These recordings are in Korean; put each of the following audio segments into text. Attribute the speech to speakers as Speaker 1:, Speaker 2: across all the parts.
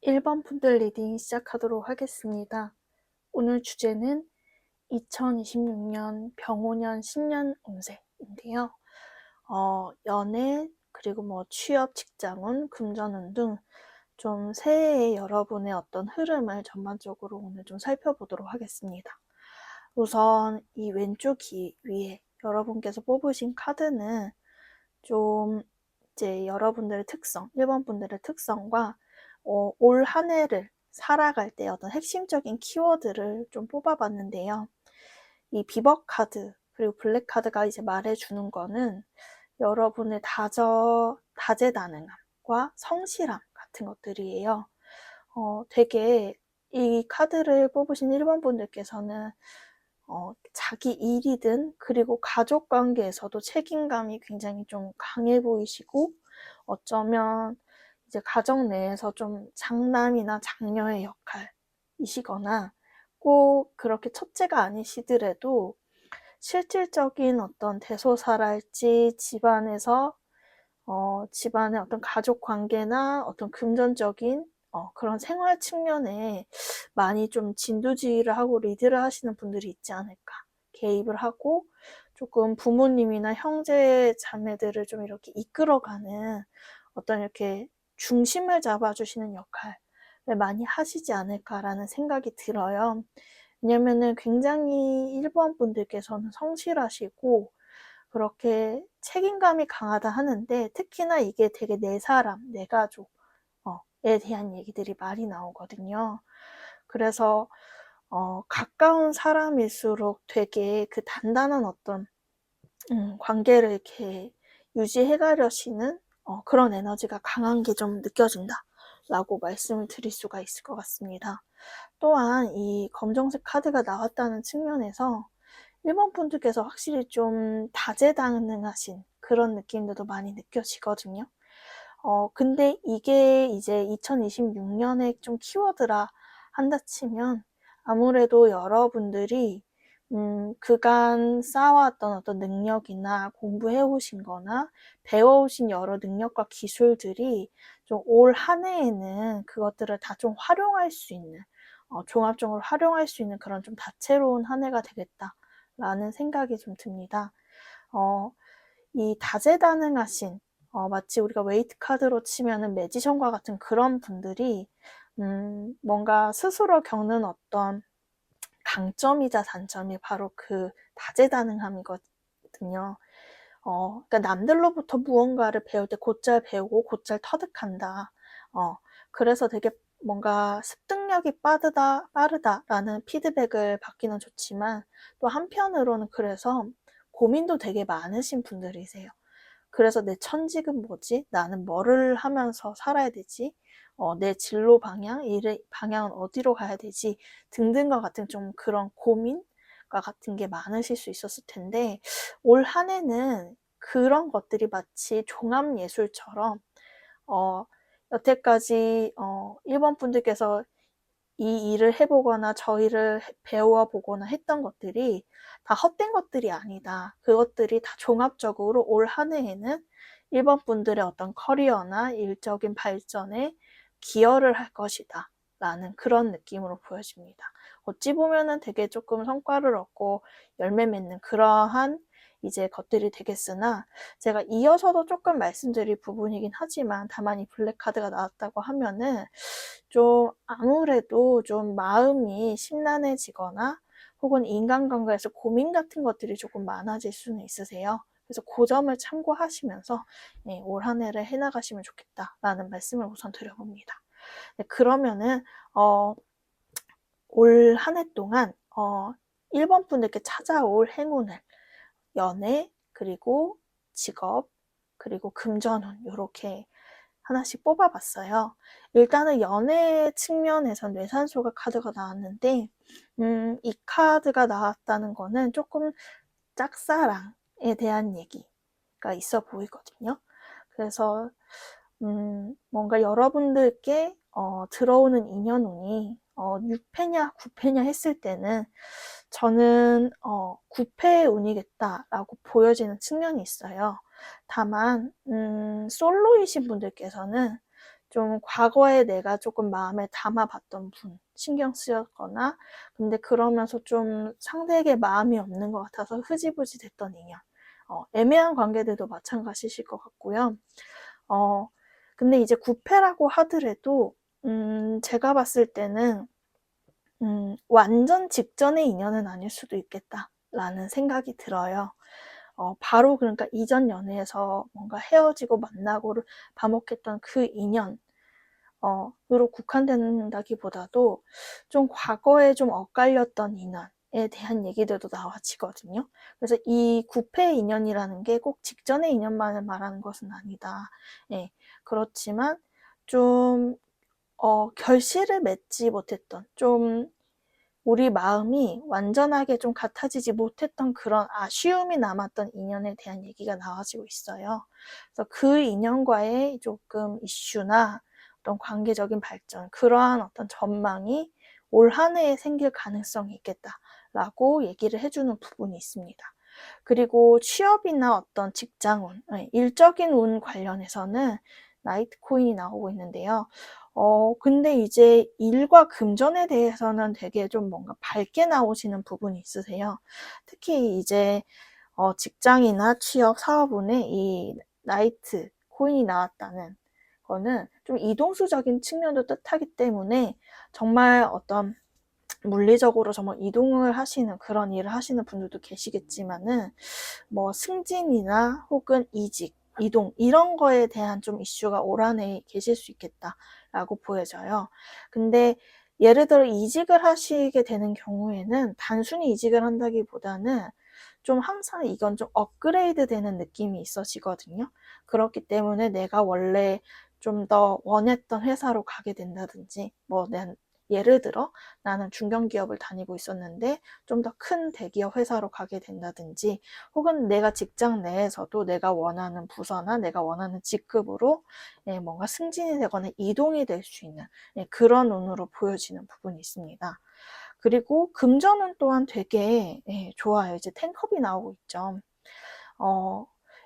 Speaker 1: 1번 분들 리딩 시작하도록 하겠습니다. 오늘 주제는 2026년 병오년 신년 운세인데요. 연애, 그리고 취업, 직장운, 금전운 등 좀 새해의 여러분의 어떤 흐름을 전반적으로 오늘 좀 살펴보도록 하겠습니다. 우선 이 왼쪽 위에 여러분께서 뽑으신 카드는 좀 이제 여러분들의 특성, 1번 분들의 특성과 올 한 해를 살아갈 때 어떤 핵심적인 키워드를 좀 뽑아봤는데요. 이 비버 카드 그리고 블랙 카드가 이제 말해주는 거는 여러분의 다재다능함과 성실함 같은 것들이에요. 되게 이 카드를 뽑으신 1번 분들께서는 자기 일이든 그리고 가족 관계에서도 책임감이 굉장히 좀 강해 보이시고, 어쩌면 이제 가정 내에서 좀 장남이나 장녀의 역할이시거나 꼭 그렇게 첫째가 아니시더라도 실질적인 어떤 대소사랄지 집안의 어떤 가족 관계나 어떤 금전적인 그런 생활 측면에 많이 좀 진두지휘를 하고 리드를 하시는 분들이 있지 않을까. 개입을 하고 조금 부모님이나 형제 자매들을 좀 이렇게 이끌어가는 어떤 이렇게 중심을 잡아주시는 역할을 많이 하시지 않을까라는 생각이 들어요. 왜냐면은 굉장히 1번 분들께서는 성실하시고 그렇게 책임감이 강하다 하는데, 특히나 이게 되게 내 사람, 내 가족에 대한 얘기들이 많이 나오거든요. 그래서 가까운 사람일수록 되게 그 단단한 어떤 관계를 이렇게 유지해 가려시는 그런 에너지가 강한 게 좀 느껴진다 라고 말씀을 드릴 수가 있을 것 같습니다. 또한 이 검정색 카드가 나왔다는 측면에서 1번 분들께서 확실히 좀 다재다능하신 그런 느낌들도 많이 느껴지거든요. 근데 이게 이제 2026년에 좀 키워드라 한다 치면 아무래도 여러분들이 그간 쌓아왔던 어떤 능력이나 공부해 오신 거나 배워오신 여러 능력과 기술들이 좀 올 한 해에는 그것들을 다 좀 활용할 수 있는, 종합적으로 활용할 수 있는 그런 좀 다채로운 한 해가 되겠다라는 생각이 좀 듭니다. 이 다재다능하신, 마치 우리가 웨이트 카드로 치면은 매지션과 같은 그런 분들이 뭔가 스스로 겪는 어떤 강점이자 단점이 바로 그 다재다능함이거든요. 그러니까 남들로부터 무언가를 배울 때 곧잘 배우고 곧잘 터득한다. 그래서 되게 뭔가 습득력이 빠르다라는 피드백을 받기는 좋지만, 또 한편으로는 그래서 고민도 되게 많으신 분들이세요. 그래서 내 천직은 뭐지? 나는 뭐를 하면서 살아야 되지? 내 진로 방향, 일의 방향은 어디로 가야 되지? 등등과 같은 좀 그런 고민과 같은 게 많으실 수 있었을 텐데, 올 한 해는 그런 것들이 마치 종합예술처럼 여태까지 1번 분들께서 이 일을 해보거나 저 일을 배워보거나 했던 것들이 다 헛된 것들이 아니다. 그것들이 다 종합적으로 올 한 해에는 1번 분들의 어떤 커리어나 일적인 발전에 기여를 할 것이다 라는 그런 느낌으로 보여집니다. 어찌 보면은 되게 조금 성과를 얻고 열매 맺는 그러한 이제 것들이 되겠으나, 제가 이어서도 조금 말씀드릴 부분이긴 하지만 다만 이 블랙 카드가 나왔다고 하면은 좀 아무래도 좀 마음이 심란해지거나 혹은 인간관계에서 고민 같은 것들이 조금 많아질 수는 있으세요. 그래서 그 점을 참고하시면서 올 한 해를 해나가시면 좋겠다라는 말씀을 우선 드려봅니다. 네, 그러면은 올 한 해 동안 1번 분들께 찾아올 행운을 연애, 그리고 직업, 그리고 금전운 이렇게 하나씩 뽑아봤어요. 일단은 연애 측면에서 뇌산소가 카드가 나왔는데, 이 카드가 나왔다는 거는 조금 짝사랑에 대한 얘기가 있어 보이거든요. 그래서 뭔가 여러분들께 들어오는 인연운이 6패냐 9패냐 했을 때는 저는 9패의 운이겠다라고 보여지는 측면이 있어요. 다만 솔로이신 분들께서는 좀 과거에 내가 조금 마음에 담아봤던 분, 신경 쓰였거나, 근데 그러면서 좀 상대에게 마음이 없는 것 같아서 흐지부지 됐던 인연. 애매한 관계들도 마찬가지실 것 같고요. 근데 이제 구패라고 하더라도, 제가 봤을 때는, 완전 직전의 인연은 아닐 수도 있겠다라는 생각이 들어요. 바로 그러니까 이전 연애에서 뭔가 헤어지고 만나고를 반복했던 그 인연, 으로 국한된다기보다도 좀 과거에 좀 엇갈렸던 인연에 대한 얘기들도 나와지거든요. 그래서 이 구패의 인연이라는 게 꼭 직전의 인연만을 말하는 것은 아니다. 예, 그렇지만 좀 결실을 맺지 못했던, 좀 우리 마음이 완전하게 좀 같아지지 못했던 그런 아쉬움이 남았던 인연에 대한 얘기가 나와지고 있어요. 그래서 그 인연과의 조금 이슈나 어떤 관계적인 발전, 그러한 어떤 전망이 올 한 해에 생길 가능성이 있겠다라고 얘기를 해주는 부분이 있습니다. 그리고 취업이나 어떤 직장운, 일적인 운 관련해서는 나이트 코인이 나오고 있는데요. 근데 이제 일과 금전에 대해서는 되게 좀 뭔가 밝게 나오시는 부분이 있으세요. 특히 이제 직장이나 취업, 사업운에 이 나이트 코인이 나왔다는 거는 좀 이동수적인 측면도 뜻하기 때문에 정말 어떤 물리적으로 정말 이동을 하시는 그런 일을 하시는 분들도 계시겠지만은 뭐 승진이나 혹은 이직, 이동 이런 거에 대한 좀 이슈가 올 한 해 계실 수 있겠다라고 보여져요. 근데 예를 들어 이직을 하시게 되는 경우에는 단순히 이직을 한다기보다는 좀 항상 이건 좀 업그레이드 되는 느낌이 있어지거든요. 그렇기 때문에 내가 원래 좀 더 원했던 회사로 가게 된다든지, 예를 들어 나는 중견기업을 다니고 있었는데 좀 더 큰 대기업 회사로 가게 된다든지, 혹은 내가 직장 내에서도 내가 원하는 부서나 내가 원하는 직급으로 뭔가 승진이 되거나 이동이 될 수 있는 그런 운으로 보여지는 부분이 있습니다. 그리고 금전은 또한 되게 좋아요. 이제 텐컵이 나오고 있죠.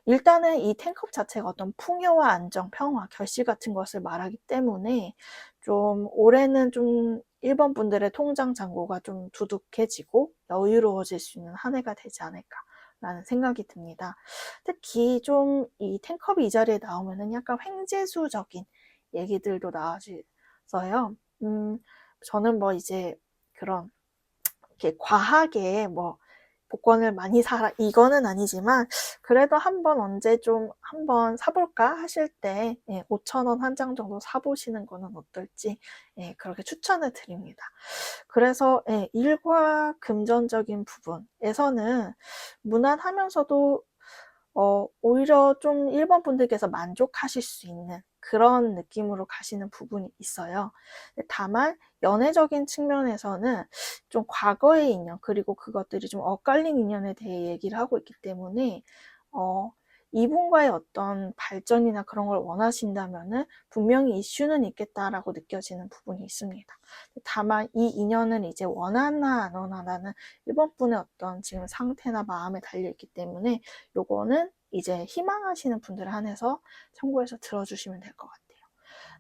Speaker 1: 일단은 이 텐컵 자체가 어떤 풍요와 안정, 평화, 결실 같은 것을 말하기 때문에 좀 올해는 좀 일본 분들의 통장 잔고가 좀 두둑해지고 여유로워질 수 있는 한 해가 되지 않을까라는 생각이 듭니다. 특히 좀 이 텐컵이 이 자리에 나오면은 약간 횡재수적인 얘기들도 나와서요. 저는 뭐 이제 그런 이렇게 과하게 뭐 복권을 많이 사라 이거는 아니지만, 그래도 한번 언제 좀 한번 사볼까 하실 때 5,000원 한 장 정도 사보시는 거는 어떨지 그렇게 추천을 드립니다. 그래서 일과 금전적인 부분에서는 무난하면서도 오히려 좀 일본 분들께서 만족하실 수 있는 그런 느낌으로 가시는 부분이 있어요. 다만 연애적인 측면에서는 좀 과거의 인연, 그리고 그것들이 좀 엇갈린 인연에 대해 얘기를 하고 있기 때문에 이분과의 어떤 발전이나 그런 걸 원하신다면은 분명히 이슈는 있겠다라고 느껴지는 부분이 있습니다. 다만 이 인연은 이제 원하나 안 원하나는 일본 분의 어떤 지금 상태나 마음에 달려있기 때문에 요거는 이제 희망하시는 분들에 한해서 참고해서 들어주시면 될 것 같아요.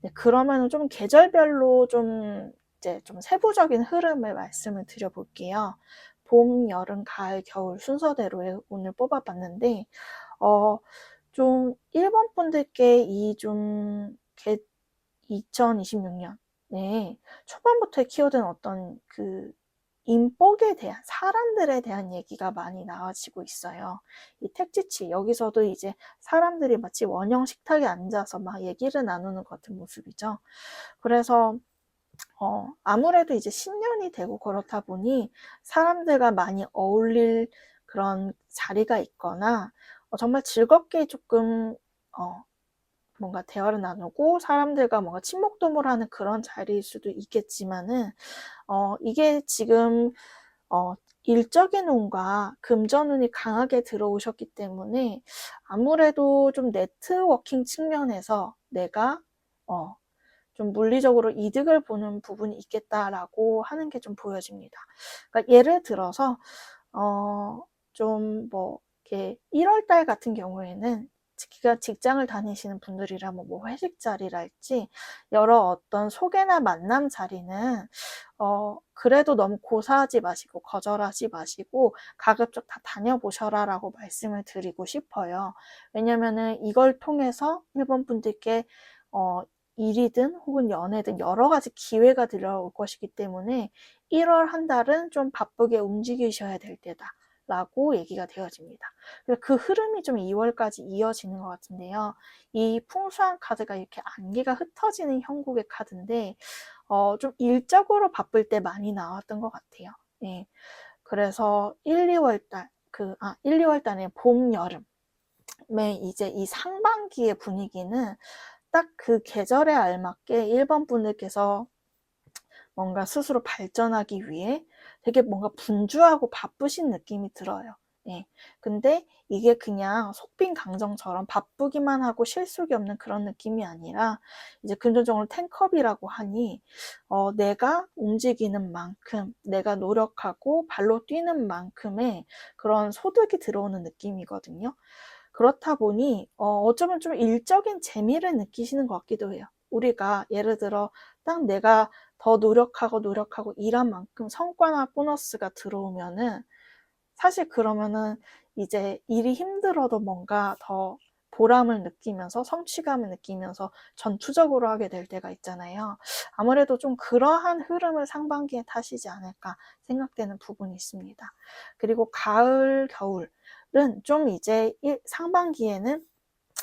Speaker 1: 네, 그러면 좀 계절별로 좀 이제 좀 세부적인 흐름을 말씀을 드려볼게요. 봄, 여름, 가을, 겨울 순서대로 오늘 뽑아봤는데, 좀 일본 분들께 이 좀 2026년 초반부터의 키워드는 어떤 그 인복에 대한, 사람들에 대한 얘기가 많이 나와지고 있어요. 이 택지치, 여기서도 이제 사람들이 마치 원형 식탁에 앉아서 막 얘기를 나누는 것 같은 모습이죠. 그래서 아무래도 이제 신년이 되고 그렇다 보니 사람들과 많이 어울릴 그런 자리가 있거나 정말 즐겁게 조금 뭔가 대화를 나누고 사람들과 뭔가 친목도모하는 그런 자리일 수도 있겠지만은 이게 지금 일적인 운과 금전운이 강하게 들어오셨기 때문에 아무래도 좀 네트워킹 측면에서 내가 좀 물리적으로 이득을 보는 부분이 있겠다라고 하는 게 좀 보여집니다. 그러니까 예를 들어서 좀 뭐 이렇게 1월 달 같은 경우에는 직장을 다니시는 분들이라면 뭐 회식 자리랄지 여러 어떤 소개나 만남 자리는 그래도 너무 고사하지 마시고 거절하지 마시고 가급적 다 다녀보셔라 라고 말씀을 드리고 싶어요. 왜냐면은 이걸 통해서 일본 분들께 일이든 혹은 연애든 여러 가지 기회가 들어올 것이기 때문에 1월 한 달은 좀 바쁘게 움직이셔야 될 때다 라고 얘기가 되어집니다. 그래서 그 흐름이 좀 2월까지 이어지는 것 같은데요. 이 풍수한 카드가 이렇게 안개가 흩어지는 형국의 카드인데 좀 일적으로 바쁠 때 많이 나왔던 것 같아요. 예. 그래서 1, 2월 달, 1, 2월 달에 봄, 여름에 이제 이 상반기의 분위기는 딱 그 계절에 알맞게 일본 분들께서 뭔가 스스로 발전하기 위해 되게 뭔가 분주하고 바쁘신 느낌이 들어요. 예. 근데 이게 그냥 속빈 강정처럼 바쁘기만 하고 실속이 없는 그런 느낌이 아니라 이제 금전적으로 텐컵이라고 하니 내가 움직이는 만큼 내가 노력하고 발로 뛰는 만큼의 그런 소득이 들어오는 느낌이거든요. 그렇다 보니 어쩌면 좀 일적인 재미를 느끼시는 것 같기도 해요. 우리가 예를 들어 딱 내가 더 노력하고 일한 만큼 성과나 보너스가 들어오면은 사실 그러면은 이제 일이 힘들어도 뭔가 더 보람을 느끼면서 성취감을 느끼면서 전투적으로 하게 될 때가 있잖아요. 아무래도 좀 그러한 흐름을 상반기에 타시지 않을까 생각되는 부분이 있습니다. 그리고 가을, 겨울은 좀 이제 상반기에는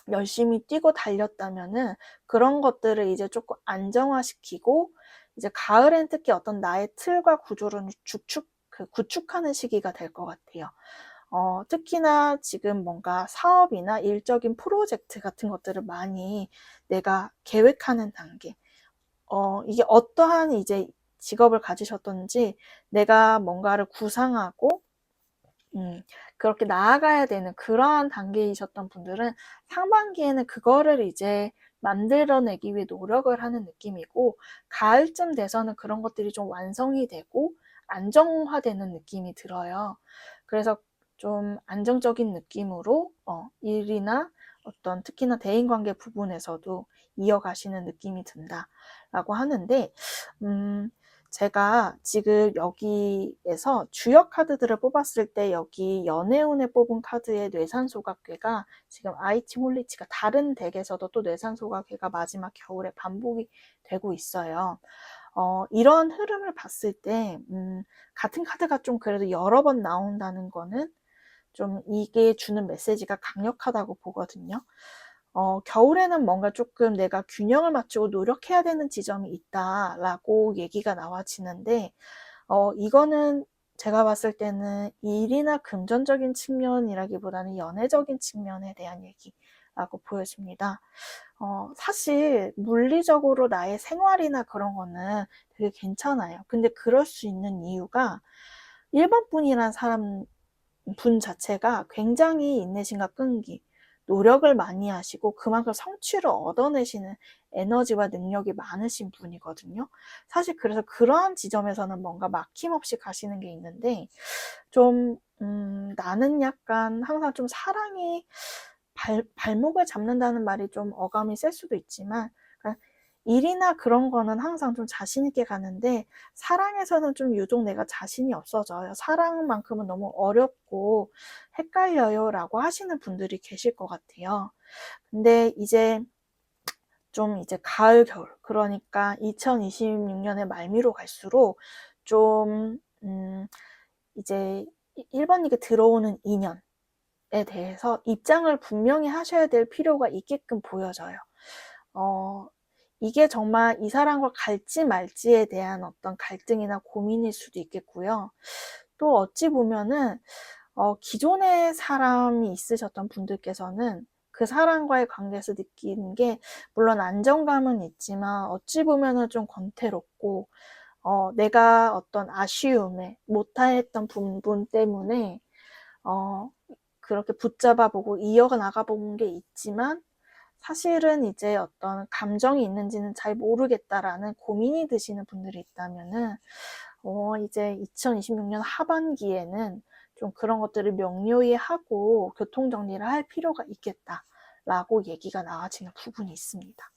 Speaker 1: 열심히 뛰고 달렸다면은 그런 것들을 이제 조금 안정화시키고 이제 가을엔 특히 어떤 나의 틀과 구조를 구축하는 시기가 될 것 같아요. 특히나 지금 뭔가 사업이나 일적인 프로젝트 같은 것들을 많이 내가 계획하는 단계. 이게 어떠한 이제 직업을 가지셨던지 내가 뭔가를 구상하고 그렇게 나아가야 되는 그러한 단계이셨던 분들은 상반기에는 그거를 이제 만들어내기 위해 노력을 하는 느낌이고 가을쯤 돼서는 그런 것들이 좀 완성이 되고 안정화되는 느낌이 들어요. 그래서 좀 안정적인 느낌으로 일이나 어떤 특히나 대인관계 부분에서도 이어가시는 느낌이 든다라고 하는데 제가 지금 여기에서 주요 카드들을 뽑았을 때 여기 연애운에 뽑은 카드의 뇌산소각괴가 지금 아이치 홀리치가 다른 덱에서도 또 뇌산소각괴가 마지막 겨울에 반복이 되고 있어요. 이런 흐름을 봤을 때 같은 카드가 좀 그래도 여러 번 나온다는 거는 좀 이게 주는 메시지가 강력하다고 보거든요. 겨울에는 뭔가 조금 내가 균형을 맞추고 노력해야 되는 지점이 있다라고 얘기가 나와지는데 이거는 제가 봤을 때는 일이나 금전적인 측면이라기보다는 연애적인 측면에 대한 얘기라고 보여집니다. 사실 물리적으로 나의 생활이나 그런 거는 되게 괜찮아요. 근데 그럴 수 있는 이유가 일본 분이란 분 자체가 굉장히 인내심과 끈기, 노력을 많이 하시고 그만큼 성취를 얻어내시는 에너지와 능력이 많으신 분이거든요. 사실 그래서 그러한 지점에서는 뭔가 막힘없이 가시는 게 있는데 좀 나는 약간 항상 좀 사랑이 발목을 잡는다는 말이 좀 어감이 셀 수도 있지만 그러니까 일이나 그런 거는 항상 좀 자신 있게 가는데 사랑에서는 좀 유독 내가 자신이 없어져요. 사랑만큼은 너무 어렵고 헷갈려요 라고 하시는 분들이 계실 것 같아요. 근데 이제 좀 이제 가을, 겨울 그러니까 2026년의 말미로 갈수록 좀 이제 1번 리그 들어오는 2년에 대해서 입장을 분명히 하셔야 될 필요가 있게끔 보여져요. 이게 정말 이 사람과 갈지 말지에 대한 어떤 갈등이나 고민일 수도 있겠고요. 또 어찌 보면은 기존의 사람이 있으셨던 분들께서는 그 사람과의 관계에서 느끼는 게 물론 안정감은 있지만 어찌 보면은 좀 권태롭고 내가 어떤 아쉬움에 못했던 부분 때문에 그렇게 붙잡아 보고 이어가 나가 본 게 있지만 사실은 이제 어떤 감정이 있는지는 잘 모르겠다라는 고민이 드시는 분들이 있다면은 이제 2026년 하반기에는 좀 그런 것들을 명료히 하고 교통정리를 할 필요가 있겠다 라고 얘기가 나와지는 부분이 있습니다.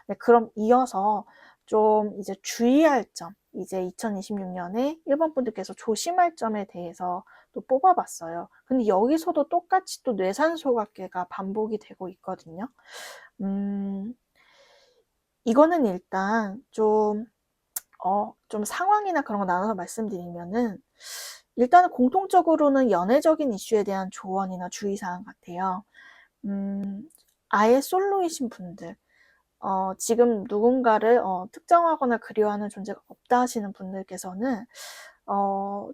Speaker 1: 네, 그럼 이어서 좀 이제 주의할 점, 이제 2026년에 1번 분들께서 조심할 점에 대해서 또 뽑아봤어요. 근데 여기서도 똑같이 또 뇌산소각계가 반복이 되고 있거든요. 이거는 일단 좀 상황이나 그런 거 나눠서 말씀드리면은, 일단은 공통적으로는 연애적인 이슈에 대한 조언이나 주의사항 같아요. 아예 솔로이신 분들, 지금 누군가를 특정하거나 그리워하는 존재가 없다 하시는 분들께서는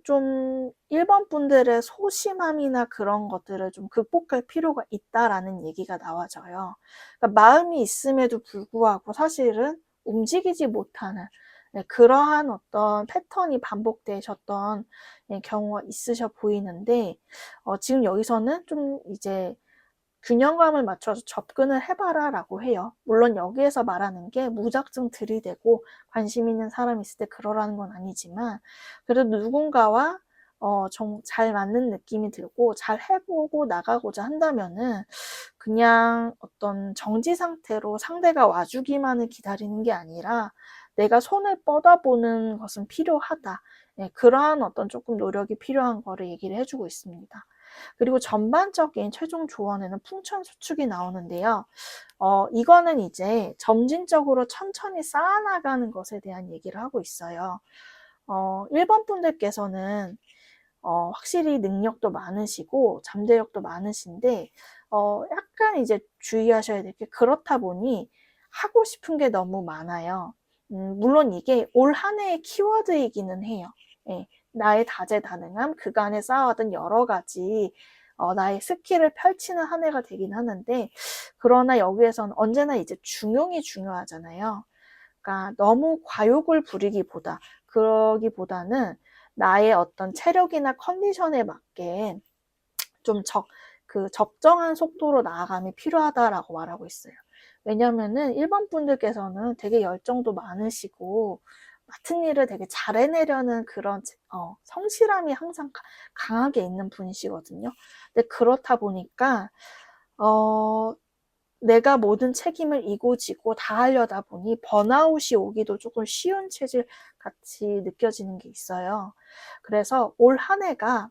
Speaker 1: 좀 1번 분들의 소심함이나 그런 것들을 좀 극복할 필요가 있다라는 얘기가 나와져요. 그러니까 마음이 있음에도 불구하고 사실은 움직이지 못하는, 네, 그러한 어떤 패턴이 반복되셨던 경우가 있으셔 보이는데, 지금 여기서는 좀 이제 균형감을 맞춰서 접근을 해봐라 라고 해요. 물론 여기에서 말하는 게 무작정 들이대고 관심 있는 사람이 있을 때 그러라는 건 아니지만, 그래도 누군가와 좀 잘 맞는 느낌이 들고 잘 해보고 나가고자 한다면은 그냥 어떤 정지 상태로 상대가 와주기만을 기다리는 게 아니라 내가 손을 뻗어보는 것은 필요하다. 네, 그러한 어떤 조금 노력이 필요한 거를 얘기를 해주고 있습니다. 그리고 전반적인 최종 조언에는 풍천수축이 나오는데요. 이거는 이제 점진적으로 천천히 쌓아나가는 것에 대한 얘기를 하고 있어요. 1번 분들께서는 확실히 능력도 많으시고 잠재력도 많으신데, 약간 이제 주의하셔야 될 게, 그렇다 보니 하고 싶은 게 너무 많아요. 물론 이게 올 한 해의 키워드이기는 해요. 예, 나의 다재다능함, 그간에 쌓아왔던 여러 가지 나의 스킬을 펼치는 한 해가 되긴 하는데, 그러나 여기에서는 언제나 이제 중용이 중요하잖아요. 그러니까 너무 과욕을 부리기보다, 그러기보다는 나의 어떤 체력이나 컨디션에 맞게 좀 적정한 속도로 나아감이 필요하다라고 말하고 있어요. 왜냐면은 1번 분들께서는 되게 열정도 많으시고 맡은 일을 되게 잘 해내려는 그런 성실함이 항상 강하게 있는 분이시거든요. 근데 그렇다 보니까 내가 모든 책임을 이고 지고 다 하려다 보니 번아웃이 오기도 조금 쉬운 체질 같이 느껴지는 게 있어요. 그래서 올 한 해가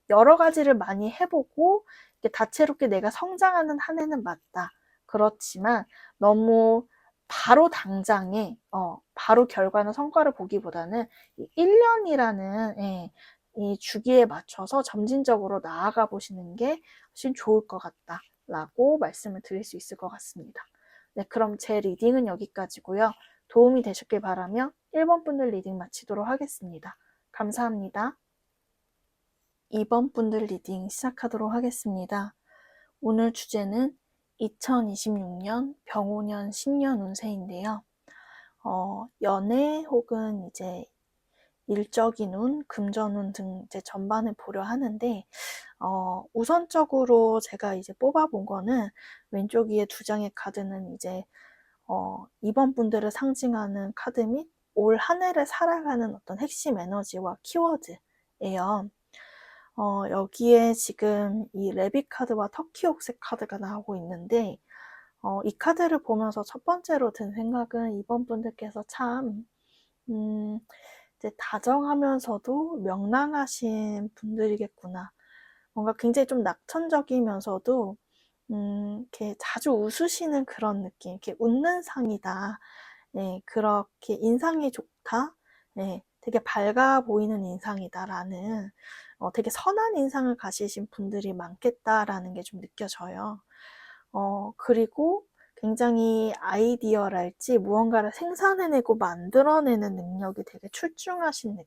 Speaker 1: 여러 가지를 많이 해보고 다채롭게 내가 성장하는 한 해는 맞다. 그렇지만 너무 바로 당장에 바로 결과나 성과를 보기보다는 1년이라는 이 주기에 맞춰서 점진적으로 나아가 보시는 게 훨씬 좋을 것 같다 라고 말씀을 드릴 수 있을 것 같습니다. 네, 그럼 제 리딩은 여기까지고요. 도움이 되셨길 바라며 1번 분들 리딩 마치도록 하겠습니다. 감사합니다. 2번 분들 리딩 시작하도록 하겠습니다. 오늘 주제는 2026년 병오년 신년 운세인데요. 연애 혹은 이제 일적인 운, 금전운 등 이제 전반을 보려 하는데, 우선적으로 제가 이제 뽑아본 거는 왼쪽 위에 두 장의 카드는 이제 2번 분들을 상징하는 카드 및 올 한 해를 살아가는 어떤 핵심 에너지와 키워드예요. 여기에 지금 이 레빗 카드와 터키 옥색 카드가 나오고 있는데, 이 카드를 보면서 첫 번째로 든 생각은 2번 분들께서 참 이제 다정하면서도 명랑하신 분들이겠구나. 뭔가 굉장히 좀 낙천적이면서도 이렇게 자주 웃으시는 그런 느낌, 이렇게 웃는 상이다. 네, 그렇게 인상이 좋다. 네, 되게 밝아 보이는 인상이다라는 되게 선한 인상을 가지신 분들이 많겠다라는 게 좀 느껴져요. 그리고 굉장히 아이디어랄지 무언가를 생산해내고 만들어내는 능력이 되게 출중하신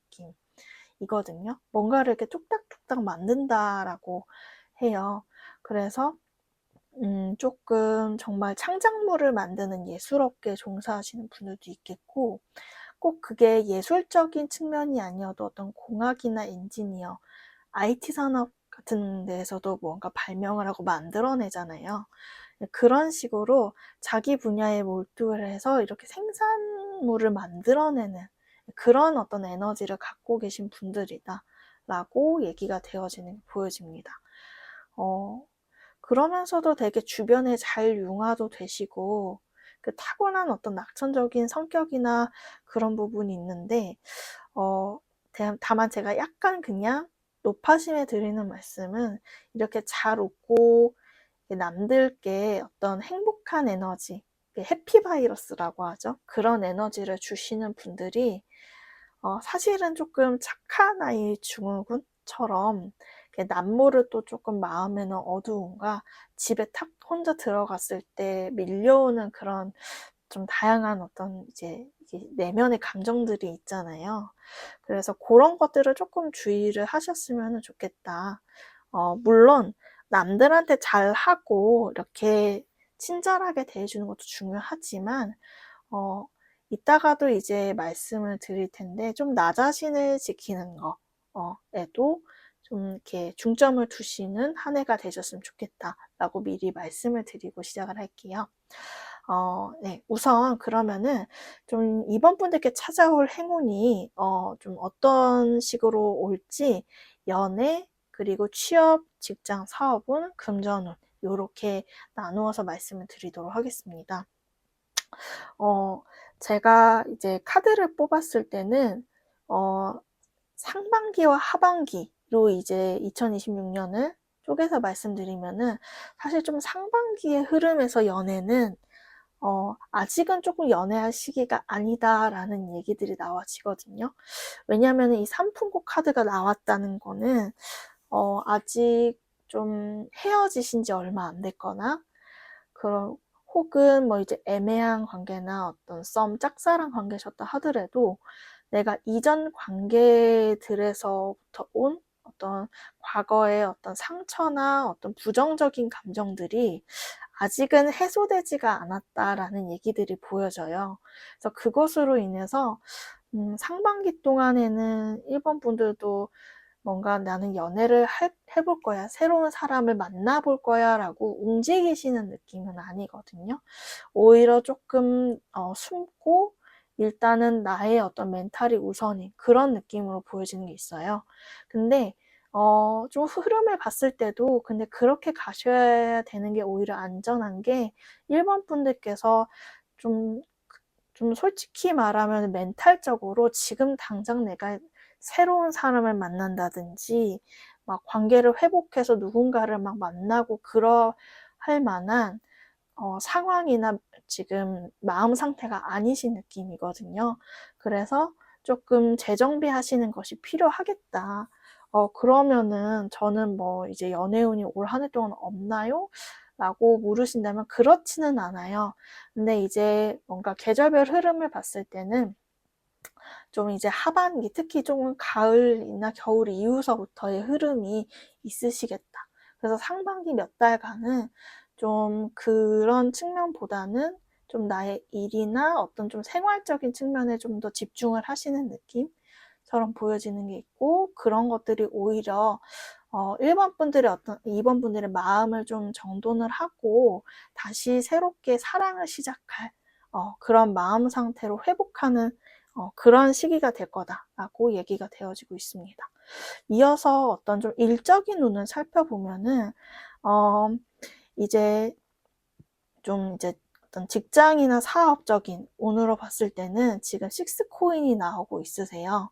Speaker 1: 느낌이거든요. 뭔가를 이렇게 뚝딱뚝딱 만든다라고 해요. 그래서 조금 정말 창작물을 만드는 예술업계에 종사하시는 분들도 있겠고, 꼭 그게 예술적인 측면이 아니어도 어떤 공학이나 엔지니어, IT 산업 같은 데에서도 뭔가 발명을 하고 만들어내잖아요. 그런 식으로 자기 분야에 몰두를 해서 이렇게 생산물을 만들어내는 그런 어떤 에너지를 갖고 계신 분들이다 라고 얘기가 되어지는 보여집니다. 그러면서도 되게 주변에 잘 융화도 되시고, 그 타고난 어떤 낙천적인 성격이나 그런 부분이 있는데, 다만 제가 약간 그냥 높아심에 드리는 말씀은, 이렇게 잘 웃고 남들께 어떤 행복한 에너지, 해피바이러스라고 하죠. 그런 에너지를 주시는 분들이 사실은 조금 착한 아이 증후군처럼 남모를 또 조금 마음에는 어두움과 집에 탁 혼자 들어갔을 때 밀려오는 그런 좀 다양한 어떤 이제 내면의 감정들이 있잖아요. 그래서 그런 것들을 조금 주의를 하셨으면 좋겠다. 물론 남들한테 잘하고 이렇게 친절하게 대해주는 것도 중요하지만 이따가도 이제 말씀을 드릴 텐데 좀 나 자신을 지키는 거에도 좀 이렇게 중점을 두시는 한 해가 되셨으면 좋겠다라고 미리 말씀을 드리고 시작을 할게요. 네, 우선 그러면은 좀 이번 분들께 찾아올 행운이 좀 어떤 식으로 올지 연애 그리고 취업, 직장, 사업운, 금전운 요렇게 나누어서 말씀을 드리도록 하겠습니다. 제가 이제 카드를 뽑았을 때는 상반기와 하반기로 이제 2026년을 쪼개서 말씀드리면은 사실 좀 상반기의 흐름에서 연애는 아직은 조금 연애할 시기가 아니다라는 얘기들이 나와지거든요. 왜냐하면 이 삼풍국 카드가 나왔다는 거는 아직 좀 헤어지신 지 얼마 안 됐거나 그런 혹은 뭐 이제 애매한 관계나 어떤 짝사랑 관계셨다 하더라도 내가 이전 관계들에서부터 온 어떤 과거의 어떤 상처나 어떤 부정적인 감정들이 아직은 해소되지가 않았다라는 얘기들이 보여져요. 그래서 그것으로 인해서 상반기 동안에는 1번 분들도 뭔가 나는 연애를 해볼 거야, 새로운 사람을 만나볼 거야 라고 움직이시는 느낌은 아니거든요. 오히려 조금 숨고 일단은 나의 어떤 멘탈이 우선인 그런 느낌으로 보여지는 게 있어요. 근데 좀 흐름을 봤을 때도 근데 그렇게 가셔야 되는 게 오히려 안전한 게 1번 분들께서 좀 솔직히 말하면 멘탈적으로 지금 당장 내가 새로운 사람을 만난다든지 막 관계를 회복해서 누군가를 막 만나고 할 만한 상황이나 지금 마음 상태가 아니신 느낌이거든요. 그래서 조금 재정비 하시는 것이 필요하겠다. 그러면은 저는 뭐 이제 연애운이 올 한 해 동안 없나요? 라고 물으신다면 그렇지는 않아요. 근데 이제 뭔가 계절별 흐름을 봤을 때는 좀 이제 하반기, 특히 좀 가을이나 겨울 이후서부터의 흐름이 있으시겠다. 그래서 상반기 몇 달간은 좀 그런 측면보다는 좀 나의 일이나 어떤 좀 생활적인 측면에 좀 더 집중을 하시는 느낌처럼 보여지는 게 있고, 그런 것들이 오히려 1번 분들의 2번 분들의 마음을 좀 정돈을 하고 다시 새롭게 사랑을 시작할 그런 마음 상태로 회복하는 그런 시기가 될 거다라고 얘기가 되어지고 있습니다. 이어서 어떤 좀 일적인 운을 살펴보면은 이제 좀 이제 어떤 직장이나 사업적인 운으로 봤을 때는 지금 6코인이 나오고 있으세요.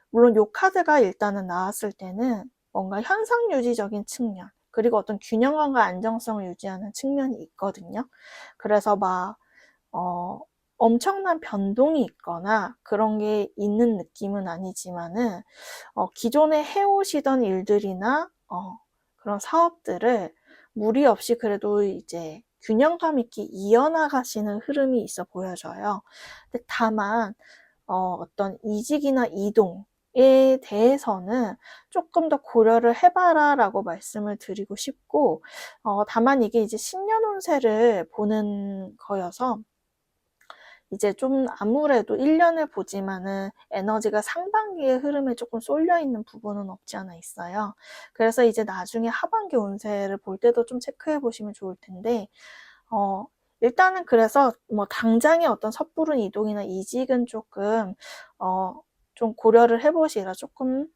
Speaker 1: 물론 요 카드가 일단은 나왔을 때는 뭔가 현상 유지적인 측면, 그리고 어떤 균형감과 안정성을 유지하는 측면이 있거든요. 그래서 막 엄청난 변동이 있거나 그런 게 있는 느낌은 아니지만은 기존에 해오시던 일들이나 그런 사업들을 무리 없이 그래도 이제 균형감 있게 이어나가시는 흐름이 있어 보여져요. 근데 다만 어떤 이직이나 이동에 대해서는 조금 더 고려를 해봐라 라고 말씀을 드리고 싶고, 다만 이게 이제 신년운세를 보는 거여서 이제 좀 아무래도 1년을 보지만은 에너지가 상반기의 흐름에 조금 쏠려 있는 부분은 없지 않아 있어요. 그래서 이제 나중에 하반기 운세를 볼 때도 좀 체크해 보시면 좋을 텐데, 일단은 그래서 뭐 당장의 어떤 섣부른 이동이나 이직은 조금 좀 고려를 해보시라, 조금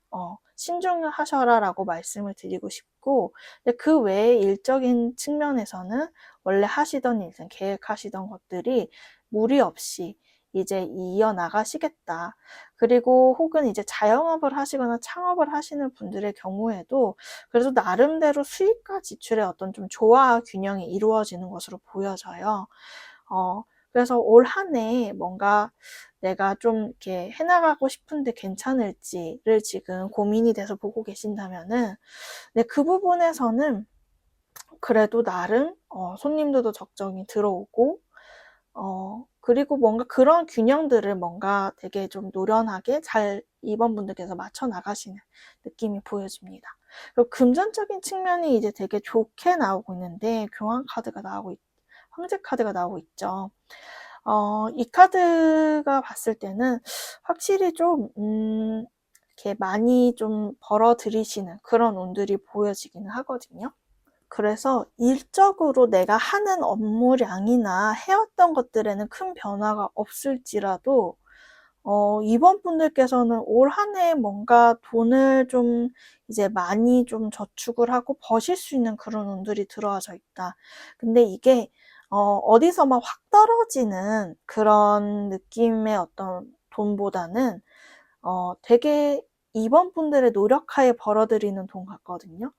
Speaker 1: 신중하셔라라고 말씀을 드리고 싶고, 근데 그 외에 일적인 측면에서는 원래 하시던 일, 계획하시던 것들이 무리 없이 이제 이어나가시겠다. 그리고 혹은 이제 자영업을 하시거나 창업을 하시는 분들의 경우에도 그래도 나름대로 수입과 지출의 어떤 좀 조화 균형이 이루어지는 것으로 보여져요. 그래서 올 한 해 뭔가 내가 좀 이렇게 해나가고 싶은데 괜찮을지를 지금 고민이 돼서 보고 계신다면은, 네, 그 부분에서는 그래도 나름 손님들도 적정히 들어오고, 그리고 뭔가 그런 균형들을 뭔가 되게 좀 노련하게 잘 임원분들께서 맞춰 나가시는 느낌이 보여집니다. 그리고 금전적인 측면이 이제 되게 좋게 나오고 있는데, 교환 카드가 황제 카드가 나오고 있죠. 이 카드가 봤을 때는 확실히 좀, 이렇게 많이 좀 벌어 들이시는 그런 운들이 보여지기는 하거든요. 그래서 일적으로 내가 하는 업무량이나 해왔던 것들에는 큰 변화가 없을지라도, 이번 분들께서는 올 한 해 뭔가 돈을 좀 이제 많이 좀 저축을 하고 버실 수 있는 그런 운들이 들어와져 있다. 근데 이게, 어디서 막 확 떨어지는 그런 느낌의 어떤 돈보다는, 되게 이번 분들의 노력하에 벌어들이는 돈 같거든요.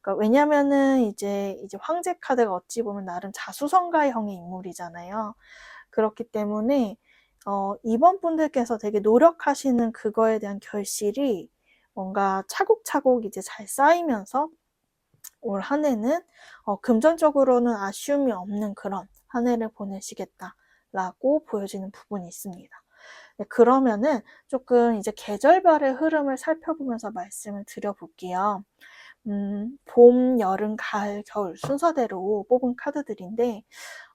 Speaker 1: 그러니까 왜냐면은 이제 황제 카드가 어찌 보면 나름 자수성가형의 인물이잖아요. 그렇기 때문에 이번 분들께서 되게 노력하시는 그거에 대한 결실이 뭔가 차곡차곡 이제 잘 쌓이면서 올 한 해는 금전적으로는 아쉬움이 없는 그런 한 해를 보내시겠다라고 보여지는 부분이 있습니다. 네, 그러면은 조금 이제 계절별의 흐름을 살펴보면서 말씀을 드려볼게요. 봄, 여름, 가을, 겨울 순서대로 뽑은 카드들인데,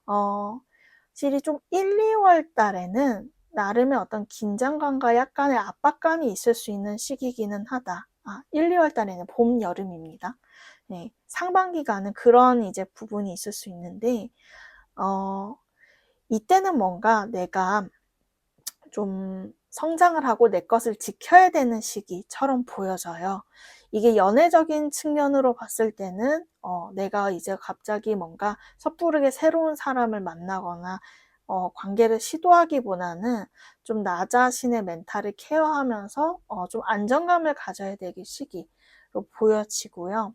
Speaker 1: 확실히 좀 1, 2월 달에는 나름의 어떤 긴장감과 약간의 압박감이 있을 수 있는 시기기는 하다. 1, 2월 달에는 봄, 여름입니다. 네, 상반기가는 그런 이제 부분이 있을 수 있는데, 이때는 뭔가 내가 좀 성장을 하고 내 것을 지켜야 되는 시기처럼 보여져요. 이게 연애적인 측면으로 봤을 때는 내가 이제 갑자기 뭔가 섣부르게 새로운 사람을 만나거나 관계를 시도하기보다는 좀 나 자신의 멘탈을 케어하면서 좀 안정감을 가져야 되기 시기로 보여지고요.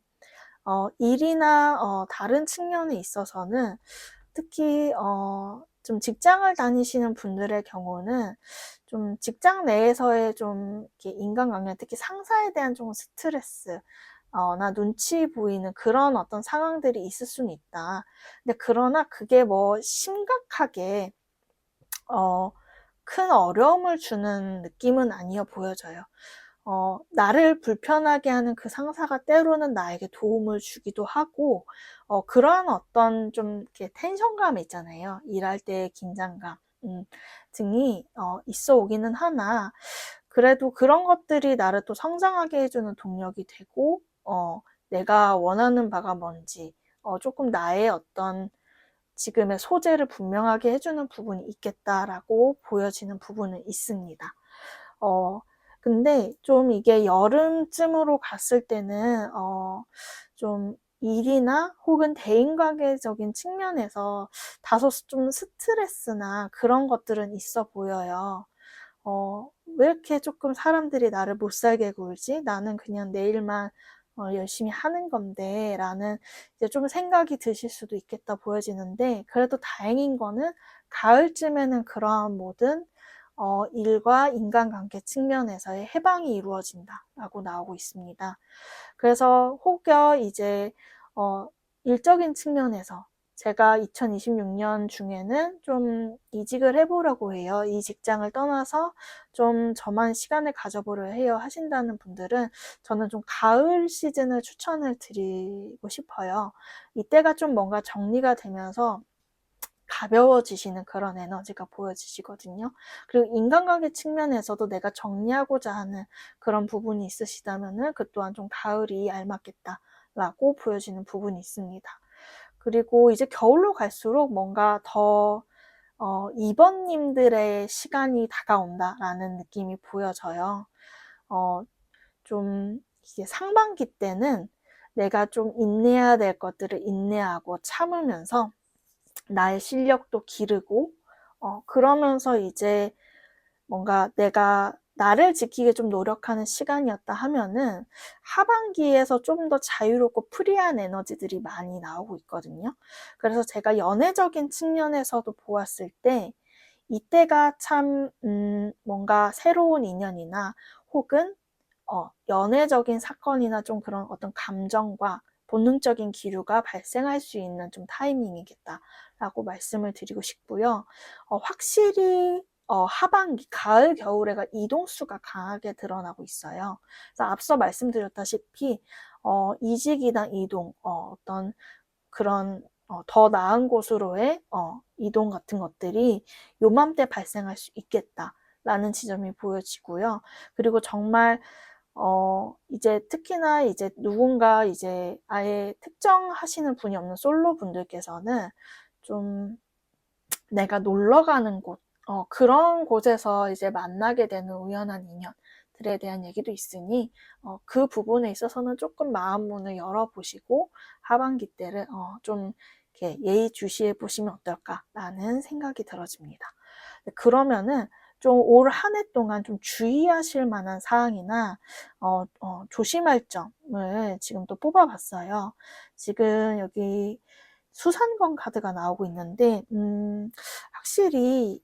Speaker 1: 일이나 다른 측면에 있어서는 특히 좀 직장을 다니시는 분들의 경우는 좀 직장 내에서의 좀 이렇게 인간관계, 특히 상사에 대한 좀 스트레스, 나 눈치 보이는 그런 어떤 상황들이 있을 수는 있다. 근데 그러나 그게 뭐 심각하게 큰 어려움을 주는 느낌은 아니어 보여져요. 나를 불편하게 하는 그 상사가 때로는 나에게 도움을 주기도 하고, 그러한 어떤 좀 이렇게 텐션감 있잖아요. 일할 때의 긴장감, 등이, 있어 오기는 하나, 그래도 그런 것들이 나를 또 성장하게 해주는 동력이 되고, 내가 원하는 바가 뭔지, 조금 나의 어떤 지금의 소재를 분명하게 해주는 부분이 있겠다라고 보여지는 부분은 있습니다. 근데 좀 이게 여름쯤으로 갔을 때는 좀 일이나 혹은 대인관계적인 측면에서 다소 좀 스트레스나 그런 것들은 있어 보여요. 왜 이렇게 조금 사람들이 나를 못 살게 굴지? 나는 그냥 내 일만 열심히 하는 건데 라는 이제 좀 생각이 드실 수도 있겠다 보여지는데, 그래도 다행인 거는 가을쯤에는 그러한 모든 일과 인간관계 측면에서의 해방이 이루어진다라고 나오고 있습니다. 그래서 혹여 이제 일적인 측면에서 제가 2026년 중에는 좀 이직을 해보려고 해요. 이 직장을 떠나서 좀 저만 시간을 가져보려 해요 하신다는 분들은 저는 좀 가을 시즌을 추천을 드리고 싶어요. 이때가 좀 뭔가 정리가 되면서 가벼워지시는 그런 에너지가 보여지시거든요. 그리고 인간관계 측면에서도 내가 정리하고자 하는 그런 부분이 있으시다면은 그 또한 좀 가을이 알맞겠다라고 보여지는 부분이 있습니다. 그리고 이제 겨울로 갈수록 뭔가 더 2번님들의 시간이 다가온다라는 느낌이 보여져요. 좀 이게 상반기 때는 내가 좀 인내해야 될 것들을 인내하고 참으면서 나의 실력도 기르고 그러면서 이제 뭔가 내가 나를 지키게 좀 노력하는 시간이었다 하면은 하반기에서 좀 더 자유롭고 프리한 에너지들이 많이 나오고 있거든요. 그래서 제가 연애적인 측면에서도 보았을 때 이때가 참 뭔가 새로운 인연이나 혹은 연애적인 사건이나 좀 그런 어떤 감정과 본능적인 기류가 발생할 수 있는 좀 타이밍이겠다라고 말씀을 드리고 싶고요. 확실히 하반기, 가을, 겨울에가 이동수가 강하게 드러나고 있어요. 그래서 앞서 말씀드렸다시피 이직이나 이동, 어떤 그런 더 나은 곳으로의 이동 같은 것들이 요맘때 발생할 수 있겠다라는 지점이 보여지고요. 그리고 정말 이제 특히나 이제 누군가 이제 아예 특정하시는 분이 없는 솔로 분들께서는 좀 내가 놀러 가는 곳, 그런 곳에서 이제 만나게 되는 우연한 인연들에 대한 얘기도 있으니, 그 부분에 있어서는 조금 마음 문을 열어보시고, 하반기 때를, 좀 이렇게 예의주시해 보시면 어떨까라는 생각이 들어집니다. 그러면은, 좀 올 한 해 동안 좀 주의하실 만한 사항이나, 조심할 점을 지금 또 뽑아봤어요. 지금 여기 수산권 카드가 나오고 있는데, 확실히,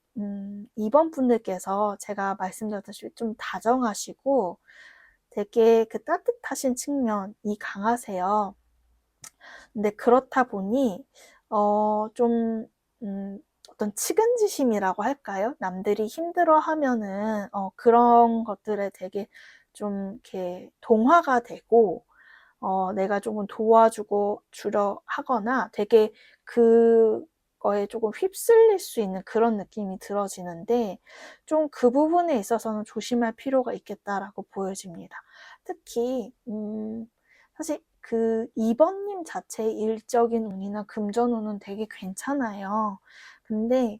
Speaker 1: 2번 분들께서 제가 말씀드렸다시피 좀 다정하시고 되게 그 따뜻하신 측면이 강하세요. 근데 그렇다 보니, 좀, 어떤 측은지심이라고 할까요? 남들이 힘들어 하면은, 그런 것들에 되게 좀 이렇게 동화가 되고, 내가 조금 도와주고 주려 하거나 되게 그거에 조금 휩쓸릴 수 있는 그런 느낌이 들어지는데 좀 그 부분에 있어서는 조심할 필요가 있겠다라고 보여집니다. 특히 사실 그 2번님 자체의 일적인 운이나 금전운은 되게 괜찮아요. 근데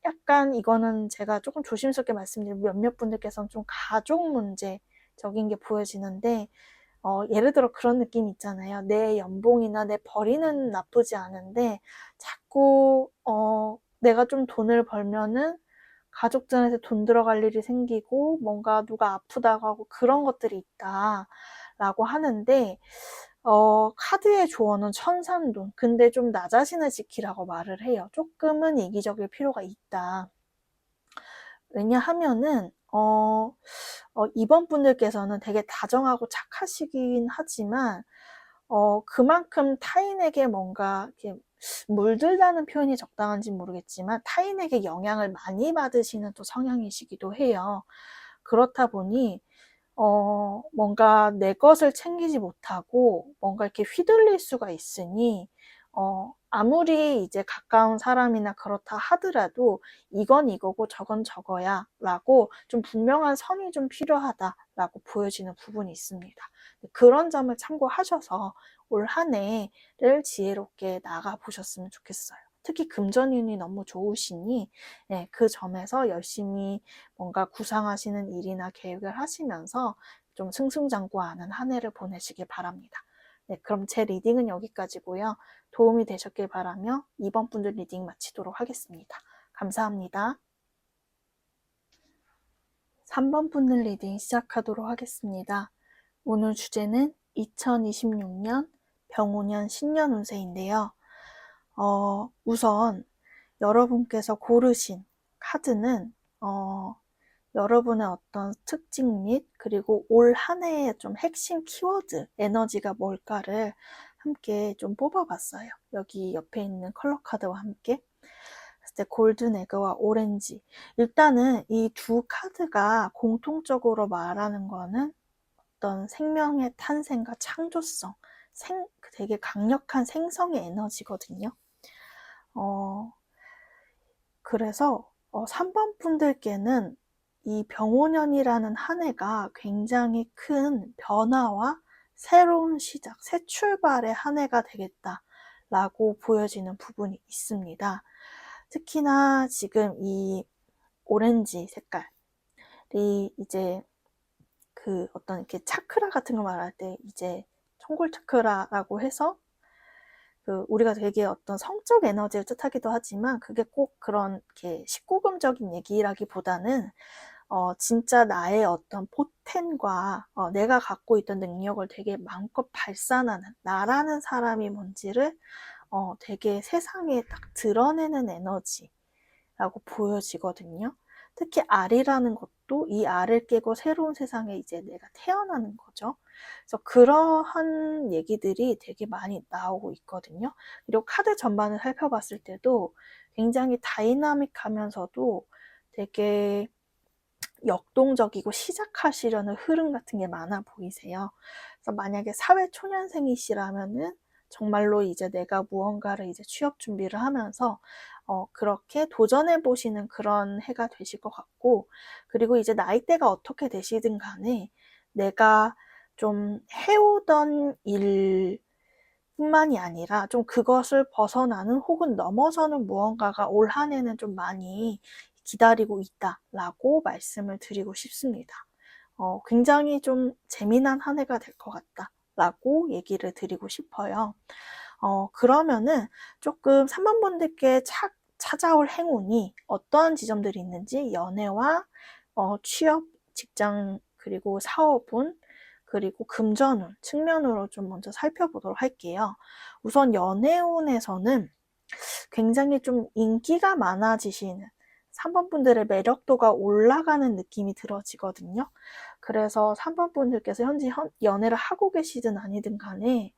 Speaker 1: 약간 이거는 제가 조금 조심스럽게 말씀드린 몇몇 분들께서는 좀 가족 문제적인 게 보여지는데 예를 들어 그런 느낌 있잖아요. 내 연봉이나 내 벌이는 나쁘지 않은데 자꾸 내가 좀 돈을 벌면은 가족들한테 돈 들어갈 일이 생기고 뭔가 누가 아프다고 하고 그런 것들이 있다라고 하는데 카드의 조언은 천산돈. 근데 좀 나 자신을 지키라고 말을 해요. 조금은 이기적일 필요가 있다. 왜냐하면은 2번 분들께서는 되게 다정하고 착하시긴 하지만 그만큼 타인에게 뭔가 이렇게 물들다는 표현이 적당한지 모르겠지만 타인에게 영향을 많이 받으시는 또 성향이시기도 해요. 그렇다 보니 뭔가 내 것을 챙기지 못하고 뭔가 이렇게 휘둘릴 수가 있으니 아무리 이제 가까운 사람이나 그렇다 하더라도 이건 이거고 저건 저거야 라고 좀 분명한 선이 좀 필요하다라고 보여지는 부분이 있습니다. 그런 점을 참고하셔서 올 한 해를 지혜롭게 나가보셨으면 좋겠어요. 특히 금전운이 너무 좋으시니 그 점에서 열심히 뭔가 구상하시는 일이나 계획을 하시면서 좀 승승장구하는 한 해를 보내시길 바랍니다. 네, 그럼 제 리딩은 여기까지고요. 도움이 되셨길 바라며 2번 분들 리딩 마치도록 하겠습니다. 감사합니다. 3번 분들 리딩 시작하도록 하겠습니다. 오늘 주제는 2026년 병오년 신년 운세인데요. 우선 여러분께서 고르신 카드는 여러분의 어떤 특징 및 그리고 올 한 해의 좀 핵심 키워드 에너지가 뭘까를 함께 좀 뽑아봤어요. 여기 옆에 있는 컬러 카드와 함께 골든 에그와 오렌지. 일단은 이 두 카드가 공통적으로 말하는 거는 어떤 생명의 탄생과 창조성, 되게 강력한 생성의 에너지거든요. 그래서 3번 분들께는 이 병오년이라는 한 해가 굉장히 큰 변화와 새로운 시작, 새 출발의 한 해가 되겠다라고 보여지는 부분이 있습니다. 특히나 지금 이 오렌지 색깔이 이제 그 어떤 이렇게 차크라 같은 거 말할 때 이제 청골 차크라라고 해서 그 우리가 되게 어떤 성적 에너지를 뜻하기도 하지만 그게 꼭 그런 이렇게 19금적인 얘기라기보다는 진짜 나의 어떤 포텐과 내가 갖고 있던 능력을 되게 마음껏 발산하는 나라는 사람이 뭔지를 되게 세상에 딱 드러내는 에너지라고 보여지거든요. 특히 알이라는 것도 이 알을 깨고 새로운 세상에 이제 내가 태어나는 거죠. 그래서 그러한 얘기들이 되게 많이 나오고 있거든요. 그리고 카드 전반을 살펴봤을 때도 굉장히 다이나믹하면서도 되게 역동적이고 시작하시려는 흐름 같은 게 많아 보이세요. 그래서 만약에 사회 초년생이시라면은 정말로 이제 내가 무언가를 이제 취업 준비를 하면서 그렇게 도전해 보시는 그런 해가 되실 것 같고, 그리고 이제 나이대가 어떻게 되시든 간에 내가 좀 해오던 일 뿐만이 아니라 좀 그것을 벗어나는 혹은 넘어서는 무언가가 올 한 해는 좀 많이 기다리고 있다라고 말씀을 드리고 싶습니다. 굉장히 좀 재미난 한 해가 될 것 같다라고 얘기를 드리고 싶어요. 그러면은 조금 3번 분들께 찾아올 행운이 어떠한 지점들이 있는지 연애와 취업, 직장, 그리고 사업운, 그리고 금전운 측면으로 좀 먼저 살펴보도록 할게요. 우선 연애운에서는 굉장히 좀 인기가 많아지시는 3번 분들의 매력도가 올라가는 느낌이 들어지거든요. 그래서 3번 분들께서 현재 연애를 하고 계시든 아니든 간에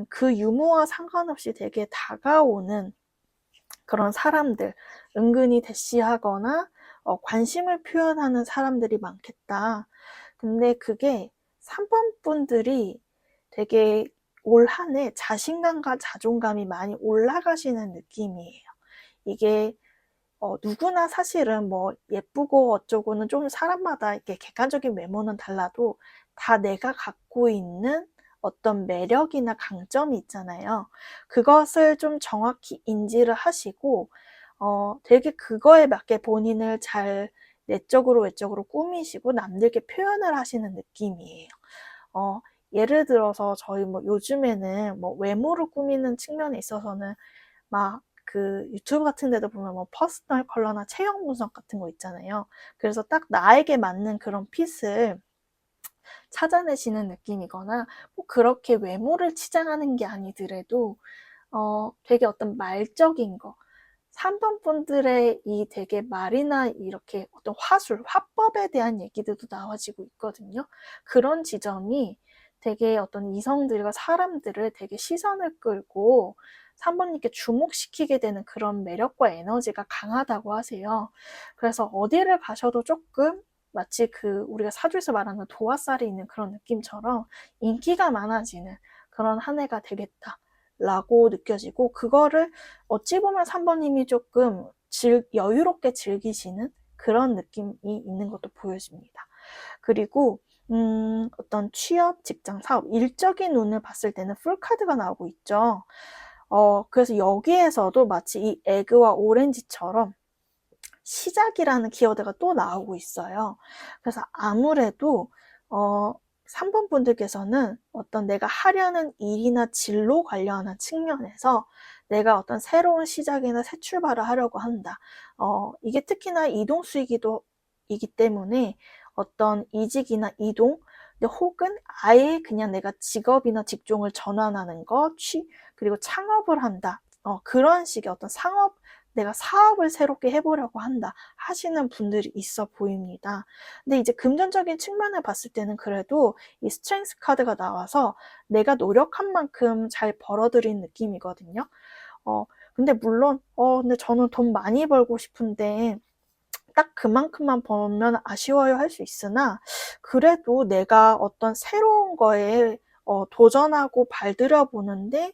Speaker 1: 그 유무와 상관없이 되게 다가오는 그런 사람들, 은근히 대시하거나 관심을 표현하는 사람들이 많겠다. 근데 그게 3번 분들이 되게 올 한 해 자신감과 자존감이 많이 올라가시는 느낌이에요. 이게 누구나 사실은 뭐 예쁘고 어쩌고는 좀 사람마다 이렇게 객관적인 외모는 달라도 다 내가 갖고 있는 어떤 매력이나 강점이 있잖아요. 그것을 좀 정확히 인지를 하시고 되게 그거에 맞게 본인을 잘 내적으로 외적으로 꾸미시고 남들께 표현을 하시는 느낌이에요. 예를 들어서 저희 뭐 요즘에는 뭐 외모를 꾸미는 측면에 있어서는 막 그 유튜브 같은 데도 보면 뭐 퍼스널 컬러나 체형 분석 같은 거 있잖아요. 그래서 딱 나에게 맞는 그런 핏을 찾아내시는 느낌이거나 뭐 그렇게 외모를 치장하는 게 아니더라도 되게 어떤 말적인 거 3번 분들의 이 되게 말이나 이렇게 어떤 화술, 화법에 대한 얘기들도 나와지고 있거든요. 그런 지점이 되게 어떤 이성들과 사람들을 되게 시선을 끌고 3번님께 주목시키게 되는 그런 매력과 에너지가 강하다고 하세요. 그래서 어디를 가셔도 조금 마치 그 우리가 사주에서 말하는 도화살이 있는 그런 느낌처럼 인기가 많아지는 그런 한 해가 되겠다. 라고 느껴지고 그거를 어찌 보면 3번님이 조금 여유롭게 즐기시는 그런 느낌이 있는 것도 보여집니다. 그리고 어떤 취업, 직장, 사업, 일적인 운을 봤을 때는 풀카드가 나오고 있죠. 그래서 여기에서도 마치 이 에그와 오렌지처럼 시작이라는 키워드가 또 나오고 있어요. 그래서 아무래도 3번 분들께서는 어떤 내가 하려는 일이나 진로 관련한 측면에서 내가 어떤 새로운 시작이나 새 출발을 하려고 한다. 이게 특히나 이동수이기 때문에 어떤 이직이나 이동, 혹은 아예 그냥 내가 직업이나 직종을 전환하는 것, 그리고 창업을 한다. 그런 식의 어떤 내가 사업을 새롭게 해보려고 한다 하시는 분들이 있어 보입니다. 근데 이제 금전적인 측면을 봤을 때는 그래도 이 스트렝스 카드가 나와서 내가 노력한 만큼 잘 벌어들인 느낌이거든요. 근데 물론 근데 저는 돈 많이 벌고 싶은데 딱 그만큼만 벌면 아쉬워요 할 수 있으나 그래도 내가 어떤 새로운 거에 도전하고 발들여 보는데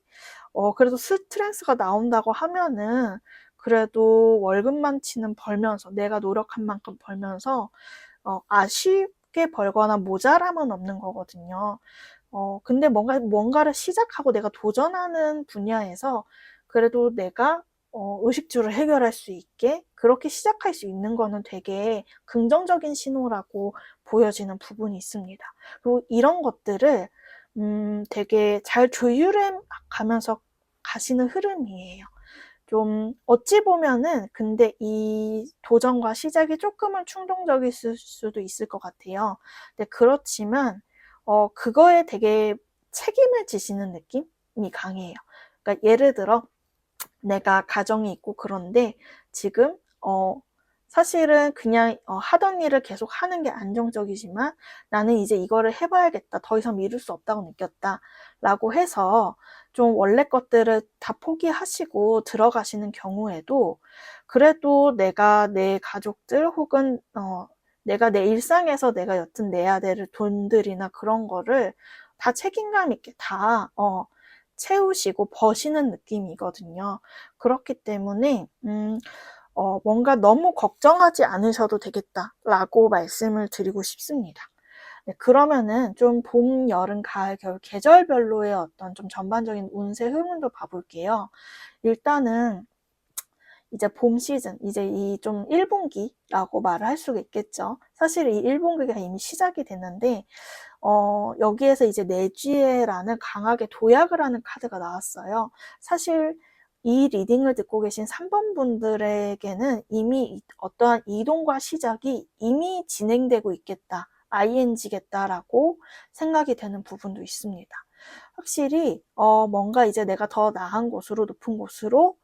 Speaker 1: 그래도 스트렝스가 나온다고 하면은 그래도 월급만치는 벌면서 내가 노력한 만큼 벌면서 아쉽게 벌거나 모자람은 없는 거거든요. 근데 뭔가를 시작하고 내가 도전하는 분야에서 그래도 내가 의식주를 해결할 수 있게 그렇게 시작할 수 있는 거는 되게 긍정적인 신호라고 보여지는 부분이 있습니다. 그리고 이런 것들을 되게 잘 조율해 가면서 가시는 흐름이에요. 좀 어찌 보면은 근데 이 도전과 시작이 조금은 충동적일 수도 있을 것 같아요. 근데 그렇지만 그거에 되게 책임을 지시는 느낌이 강해요. 그러니까 예를 들어 내가 가정이 있고 그런데 지금 사실은 그냥 하던 일을 계속 하는 게 안정적이지만 나는 이제 이거를 해봐야겠다. 더 이상 미룰 수 없다고 느꼈다. 라고 해서 좀 원래 것들을 다 포기하시고 들어가시는 경우에도 그래도 내가 내 가족들 혹은 내가 내 일상에서 내가 여튼 내야 될 돈들이나 그런 거를 다 책임감 있게 다 채우시고 버시는 느낌이거든요. 그렇기 때문에 뭔가 너무 걱정하지 않으셔도 되겠다라고 말씀을 드리고 싶습니다. 네, 그러면은 좀 봄, 여름, 가을, 겨울 계절별로의 어떤 좀 전반적인 운세 흐름도 봐볼게요. 일단은 이제 봄 시즌, 이제 이 좀 1분기라고 말을 할 수가 있겠죠. 사실 이 1분기가 이미 시작이 됐는데 여기에서 이제 내쥐에라는 강하게 도약을 하는 카드가 나왔어요. 사실 이 리딩을 듣고 계신 3번 분들에게는 이미 어떠한 이동과 시작이 이미 진행되고 있겠다. ing겠다라고 생각이 되는 부분도 있습니다. 확실히 뭔가 이제 내가 더 나은 곳으로 높은 곳으로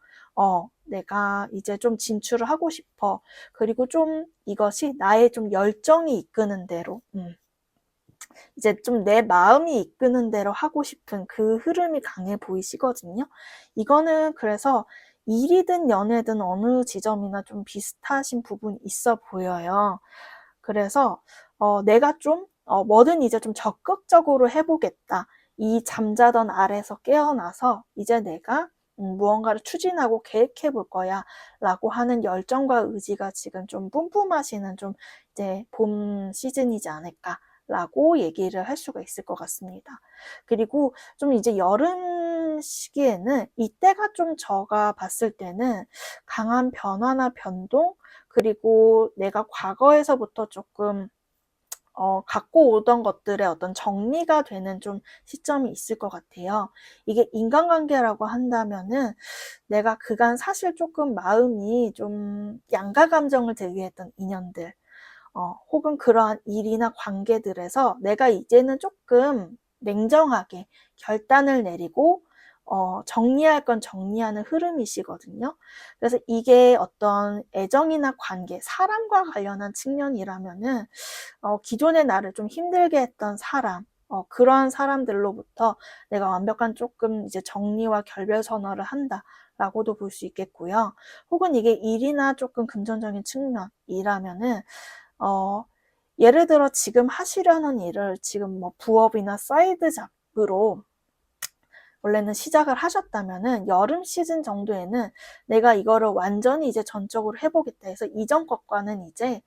Speaker 1: 내가 이제 좀 진출을 하고 싶어. 그리고 좀 이것이 나의 좀 열정이 이끄는 대로 이제 좀 내 마음이 이끄는 대로 하고 싶은 그 흐름이 강해 보이시거든요. 이거는 그래서 일이든 연애든 어느 지점이나 좀 비슷하신 부분이 있어 보여요. 그래서 내가 좀 뭐든 이제 좀 적극적으로 해보겠다. 이 잠자던 알에서 깨어나서 이제 내가 무언가를 추진하고 계획해 볼 거야 라고 하는 열정과 의지가 지금 좀 뿜뿜하시는 좀 이제 봄 시즌이지 않을까 라고 얘기를 할 수가 있을 것 같습니다. 그리고 좀 이제 여름 시기에는 이때가 좀 제가 봤을 때는 강한 변화나 변동 그리고 내가 과거에서부터 조금 갖고 오던 것들의 어떤 정리가 되는 좀 시점이 있을 것 같아요. 이게 인간관계라고 한다면은 내가 그간 사실 조금 마음이 좀 양가 감정을 대기했던 인연들 혹은 그러한 일이나 관계들에서 내가 이제는 조금 냉정하게 결단을 내리고 정리할 건 정리하는 흐름이시거든요. 그래서 이게 어떤 애정이나 관계, 사람과 관련한 측면이라면은 기존에 나를 좀 힘들게 했던 사람, 그러한 사람들로부터 내가 완벽한 조금 이제 정리와 결별 선언을 한다라고도 볼 수 있겠고요. 혹은 이게 일이나 조금 금전적인 측면이라면은 예를 들어 지금 하시려는 일을 지금 뭐 부업이나 사이드 잡으로 원래는 시작을 하셨다면은 여름 시즌 정도에는 내가 이거를 완전히 이제 전적으로 해보겠다 해서 이전 것과는 이제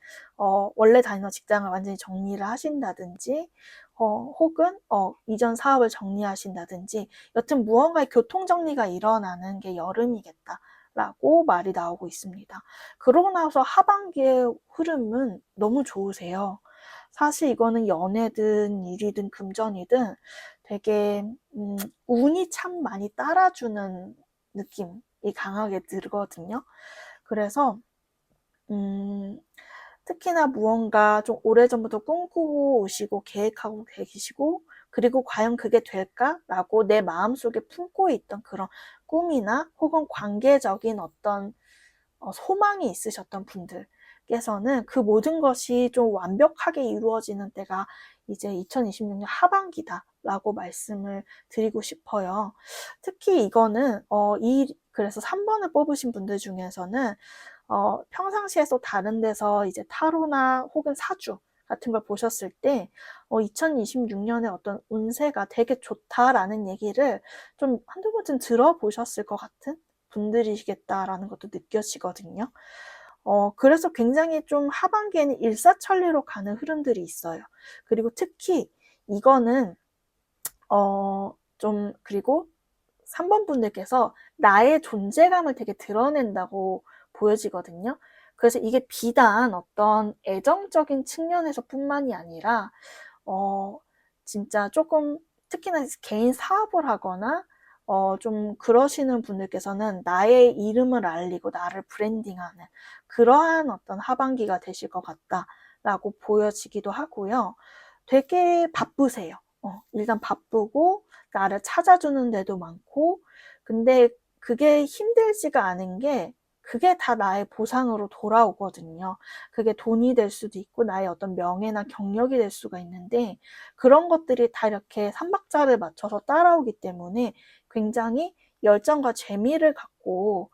Speaker 1: 원래 다니던 직장을 완전히 정리를 하신다든지 혹은 이전 사업을 정리하신다든지 여튼 무언가의 교통 정리가 일어나는 게 여름이겠다. 라고 말이 나오고 있습니다. 그러고 나서 하반기의 흐름은 너무 좋으세요. 사실 이거는 연애든 일이든 금전이든 되게 운이 참 많이 따라주는 느낌이 강하게 들거든요. 그래서 특히나 무언가 좀 오래전부터 꿈꾸고 오시고 계획하고 계시고 그리고 과연 그게 될까라고 내 마음속에 품고 있던 그런 꿈이나 혹은 관계적인 어떤 소망이 있으셨던 분들께서는 그 모든 것이 좀 완벽하게 이루어지는 때가 이제 2026년 하반기다라고 말씀을 드리고 싶어요. 특히 이거는 그래서 3번을 뽑으신 분들 중에서는 평상시에서 다른 데서 이제 타로나 혹은 사주 같은 걸 보셨을 때 2026년에 어떤 운세가 되게 좋다라는 얘기를 좀 한두 번쯤 들어보셨을 것 같은 분들이시겠다라는 것도 느껴지거든요. 그래서 굉장히 좀 하반기에는 일사천리로 가는 흐름들이 있어요. 그리고 특히 이거는 그리고 3번 분들께서 나의 존재감을 되게 드러낸다고 보여지거든요. 그래서 이게 비단 어떤 애정적인 측면에서 뿐만이 아니라 진짜 조금 특히나 개인 사업을 하거나 좀 그러시는 분들께서는 나의 이름을 알리고 나를 브랜딩하는 그러한 어떤 하반기가 되실 것 같다라고 보여지기도 하고요. 되게 바쁘세요. 일단 바쁘고 나를 찾아주는 데도 많고, 근데 그게 힘들지가 않은 게 그게 다 나의 보상으로 돌아오거든요. 그게 돈이 될 수도 있고 나의 어떤 명예나 경력이 될 수가 있는데, 그런 것들이 다 이렇게 삼박자를 맞춰서 따라오기 때문에 굉장히 열정과 재미를 갖고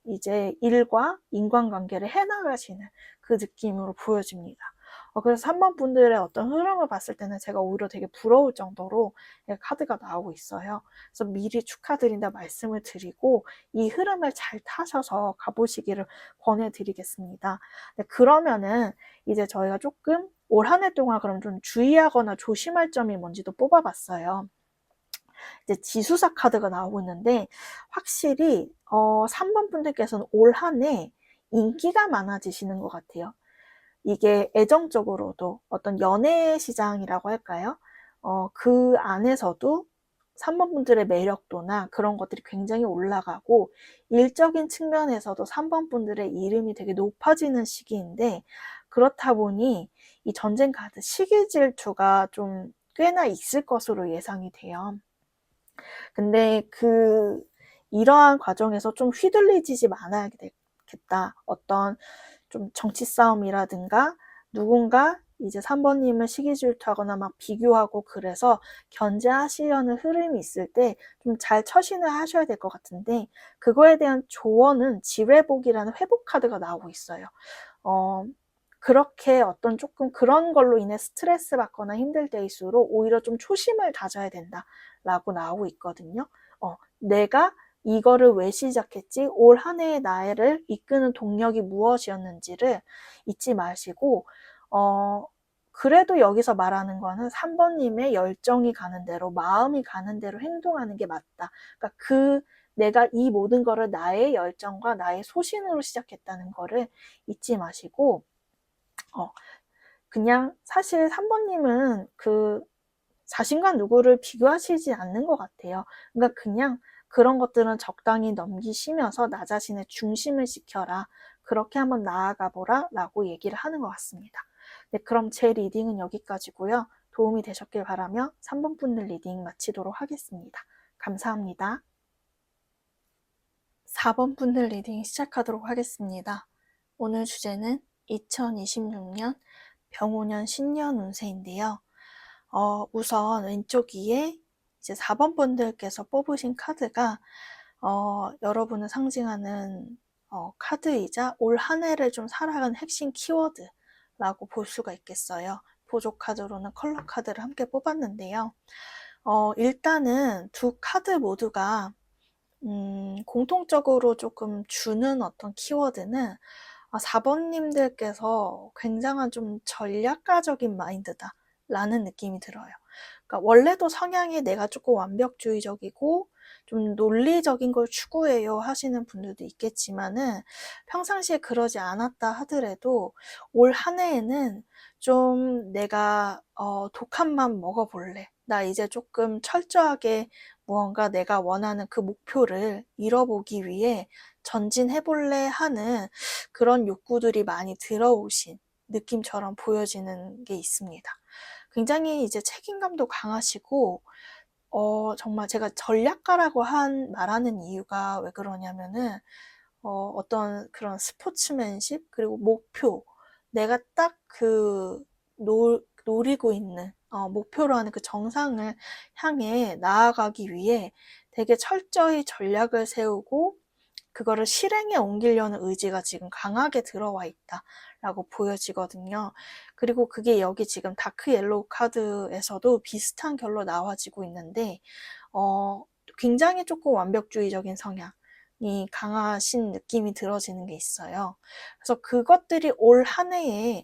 Speaker 1: 이제 일과 인간관계를 해나가시는 그 느낌으로 보여집니다. 그래서 3번 분들의 어떤 흐름을 봤을 때는 제가 오히려 되게 부러울 정도로 카드가 나오고 있어요. 그래서 미리 축하드린다 말씀을 드리고 이 흐름을 잘 타셔서 가보시기를 권해드리겠습니다. 네, 그러면은 이제 저희가 조금 올 한 해 동안 그럼 좀 주의하거나 조심할 점이 뭔지도 뽑아봤어요. 이제 지수사 카드가 나오고 있는데 확실히 3번 분들께서는 올 한 해 인기가 많아지시는 것 같아요. 이게 애정적으로도 어떤 연애 시장이라고 할까요? 그 안에서도 3번 분들의 매력도나 그런 것들이 굉장히 올라가고 일적인 측면에서도 3번 분들의 이름이 되게 높아지는 시기인데 그렇다 보니 이 전쟁 카드 시기 질투가 좀 꽤나 있을 것으로 예상이 돼요. 근데 이러한 과정에서 좀 휘둘리지 말아야겠다. 어떤 좀 정치 싸움이라든가 누군가 이제 3번님을 시기 질투하거나 막 비교하고 그래서 견제하시려는 흐름이 있을 때 좀 잘 처신을 하셔야 될 것 같은데 그거에 대한 조언은 지회복이라는 회복 카드가 나오고 있어요. 그렇게 어떤 조금 그런 걸로 인해 스트레스 받거나 힘들 때일수록 오히려 좀 초심을 다져야 된다라고 나오고 있거든요. 내가 이거를 왜 시작했지? 올 한 해의 나를 이끄는 동력이 무엇이었는지를 잊지 마시고 그래도 여기서 말하는 거는 3번님의 열정이 가는 대로 마음이 가는 대로 행동하는 게 맞다. 그러니까 내가 이 모든 거를 나의 열정과 나의 소신으로 시작했다는 거를 잊지 마시고 그냥 사실 3번님은 자신과 누구를 비교하시지 않는 것 같아요. 그러니까 그냥 그런 것들은 적당히 넘기시면서 나 자신의 중심을 지켜라. 그렇게 한번 나아가 보라 라고 얘기를 하는 것 같습니다. 네, 그럼 제 리딩은 여기까지고요. 도움이 되셨길 바라며 3번 분들 리딩 마치도록 하겠습니다. 감사합니다. 4번 분들 리딩 시작하도록 하겠습니다. 오늘 주제는 2026년 병오년 신년 운세인데요. 우선 왼쪽 위에 이제 4번 분들께서 뽑으신 카드가 여러분을 상징하는 카드이자 올 한 해를 좀 살아간 핵심 키워드라고 볼 수가 있겠어요. 보조 카드로는 컬러 카드를 함께 뽑았는데요. 일단은 두 카드 모두가 공통적으로 조금 주는 어떤 키워드는 4번님들께서 굉장한 좀 전략가적인 마인드다 라는 느낌이 들어요. 그러니까 원래도 성향이 내가 조금 완벽주의적이고 좀 논리적인 걸 추구해요 하시는 분들도 있겠지만은 평상시에 그러지 않았다 하더라도 올 한 해에는 좀 내가 독한맘 먹어볼래. 나 이제 조금 철저하게 무언가 내가 원하는 그 목표를 이뤄보기 위해 전진해볼래 하는 그런 욕구들이 많이 들어오신 느낌처럼 보여지는 게 있습니다. 굉장히 이제 책임감도 강하시고 정말 제가 전략가라고 말하는 이유가 왜 그러냐면은 어떤 그런 스포츠맨십 그리고 목표 내가 딱 노리고 있는 목표로 하는 그 정상을 향해 나아가기 위해 되게 철저히 전략을 세우고 그거를 실행에 옮기려는 의지가 지금 강하게 들어와 있다라고 보여지거든요. 그리고 그게 여기 지금 다크 옐로우 카드에서도 비슷한 결로 나와지고 있는데 굉장히 조금 완벽주의적인 성향이 강하신 느낌이 들어지는 게 있어요. 그래서 그것들이 올 한 해에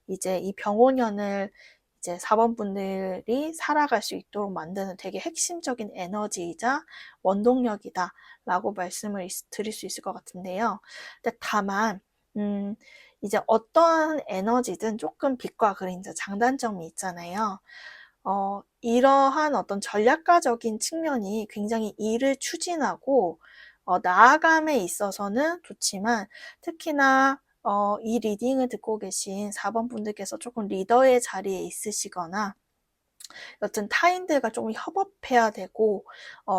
Speaker 1: 이제 이 병오년을 이제 4번 분들이 살아갈 수 있도록 만드는 되게 핵심적인 에너지이자 원동력이다 라고 말씀을 드릴 수 있을 것 같은데요. 근데 다만 이제 어떠한 에너지든 조금 빛과 그림자 장단점이 있잖아요. 이러한 어떤 전략가적인 측면이 굉장히 일을 추진하고 나아감에 있어서는 좋지만, 특히나 이 리딩을 듣고 계신 4번 분들께서 조금 리더의 자리에 있으시거나 여튼 타인들과 조금 협업해야 되고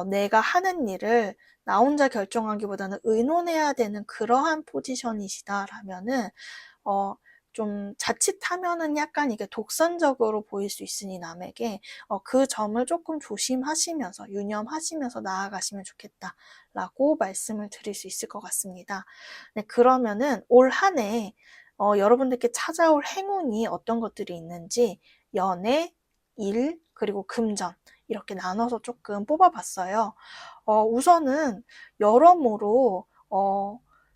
Speaker 1: 내가 하는 일을 나 혼자 결정하기보다는 의논해야 되는 그러한 포지션이시다라면은 좀 자칫하면은 약간 이게 독선적으로 보일 수 있으니 남에게 그 점을 조금 조심하시면서 유념하시면서 나아가시면 좋겠다라고 말씀을 드릴 수 있을 것 같습니다. 네, 그러면은 올 한 해 여러분들께 찾아올 행운이 어떤 것들이 있는지 연애, 일, 그리고 금전 이렇게 나눠서 조금 뽑아봤어요. 우선은 여러모로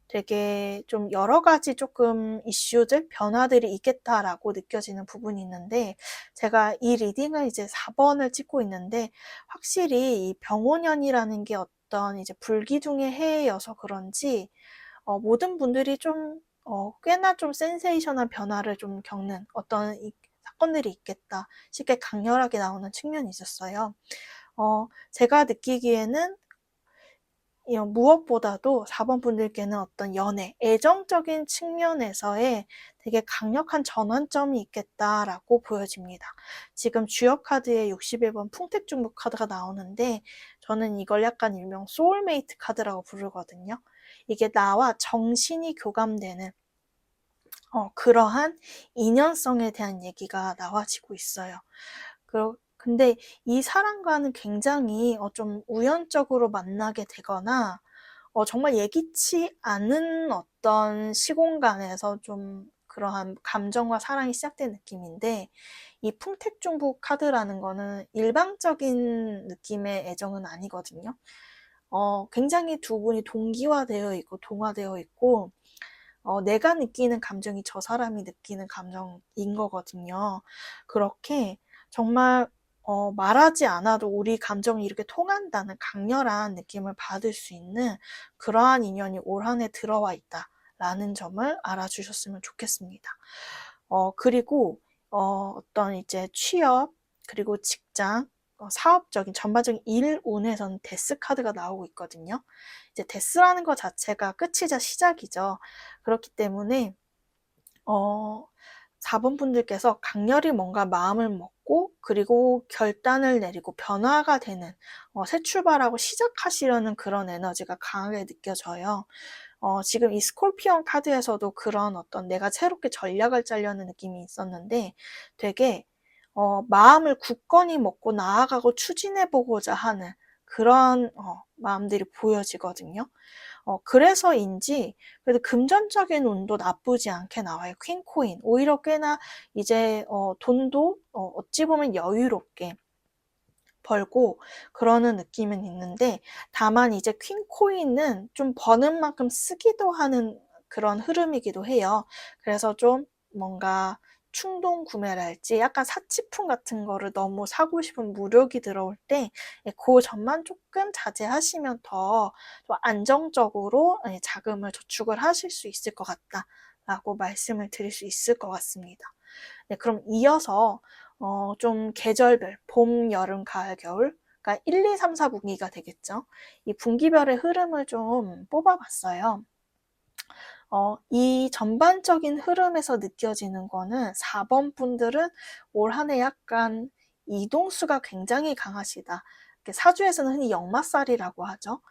Speaker 1: 되게 좀 여러 가지 조금 이슈들, 변화들이 있겠다라고 느껴지는 부분이 있는데, 제가 이 리딩을 이제 4번을 찍고 있는데, 확실히 이 병오년이라는 게 어떤 이제 불기둥의 해여서 그런지, 모든 분들이 좀, 꽤나 좀 센세이션한 변화를 좀 겪는 어떤 사건들이 있겠다. 쉽게 강렬하게 나오는 측면이 있었어요. 제가 느끼기에는 무엇보다도 4번 분들께는 어떤 연애, 애정적인 측면에서의 되게 강력한 전환점이 있겠다라고 보여집니다. 지금 주역 카드에 61번 풍택중국 카드가 나오는데, 저는 이걸 약간 일명 소울메이트 카드라고 부르거든요. 이게 나와 정신이 교감되는 그러한 인연성에 대한 얘기가 나와지고 있어요. 근데 이 사람과는 굉장히 좀 우연적으로 만나게 되거나 정말 예기치 않은 어떤 시공간에서 좀 그러한 감정과 사랑이 시작된 느낌인데, 이 풍택중국 카드라는 거는 일방적인 느낌의 애정은 아니거든요. 굉장히 두 분이 동기화되어 있고 동화되어 있고, 내가 느끼는 감정이 저 사람이 느끼는 감정인 거거든요. 그렇게 정말 말하지 않아도 우리 감정이 이렇게 통한다는 강렬한 느낌을 받을 수 있는 그러한 인연이 올 한 해 들어와 있다라는 점을 알아주셨으면 좋겠습니다. 그리고 어떤 이제 취업, 그리고 직장, 사업적인 전반적인 일 운에서는 데스 카드가 나오고 있거든요. 이제 데스라는 것 자체가 끝이자 시작이죠. 그렇기 때문에 4번 분들께서 강렬히 뭔가 마음을 먹고, 그리고 결단을 내리고 변화가 되는 새 출발하고 시작하시려는 그런 에너지가 강하게 느껴져요. 지금 이 스콜피온 카드에서도 그런 어떤 내가 새롭게 전략을 짜려는 느낌이 있었는데, 되게 마음을 굳건히 먹고 나아가고 추진해보고자 하는 그런 마음들이 보여지거든요. 그래서인지 그래도 금전적인 운도 나쁘지 않게 나와요. 퀸코인 오히려 꽤나 이제 돈도 어찌 보면 여유롭게 벌고 그러는 느낌은 있는데, 다만 이제 퀸코인은 좀 버는 만큼 쓰기도 하는 그런 흐름이기도 해요. 그래서 좀 뭔가 충동 구매랄지 약간 사치품 같은 거를 너무 사고 싶은 무력이 들어올 때 그 점만 조금 자제하시면 더 안정적으로 자금을 저축을 하실 수 있을 것 같다라고 말씀을 드릴 수 있을 것 같습니다. 네, 그럼 이어서 좀 계절별, 봄, 여름, 가을, 겨울, 그러니까 1, 2, 3, 4분기가 되겠죠. 이 분기별의 흐름을 좀 뽑아봤어요. 이 전반적인 흐름에서 느껴지는 거는 4번 분들은 올 한 해 약간 이동수가 굉장히 강하시다. 사주에서는 흔히 역마살이라고 하죠.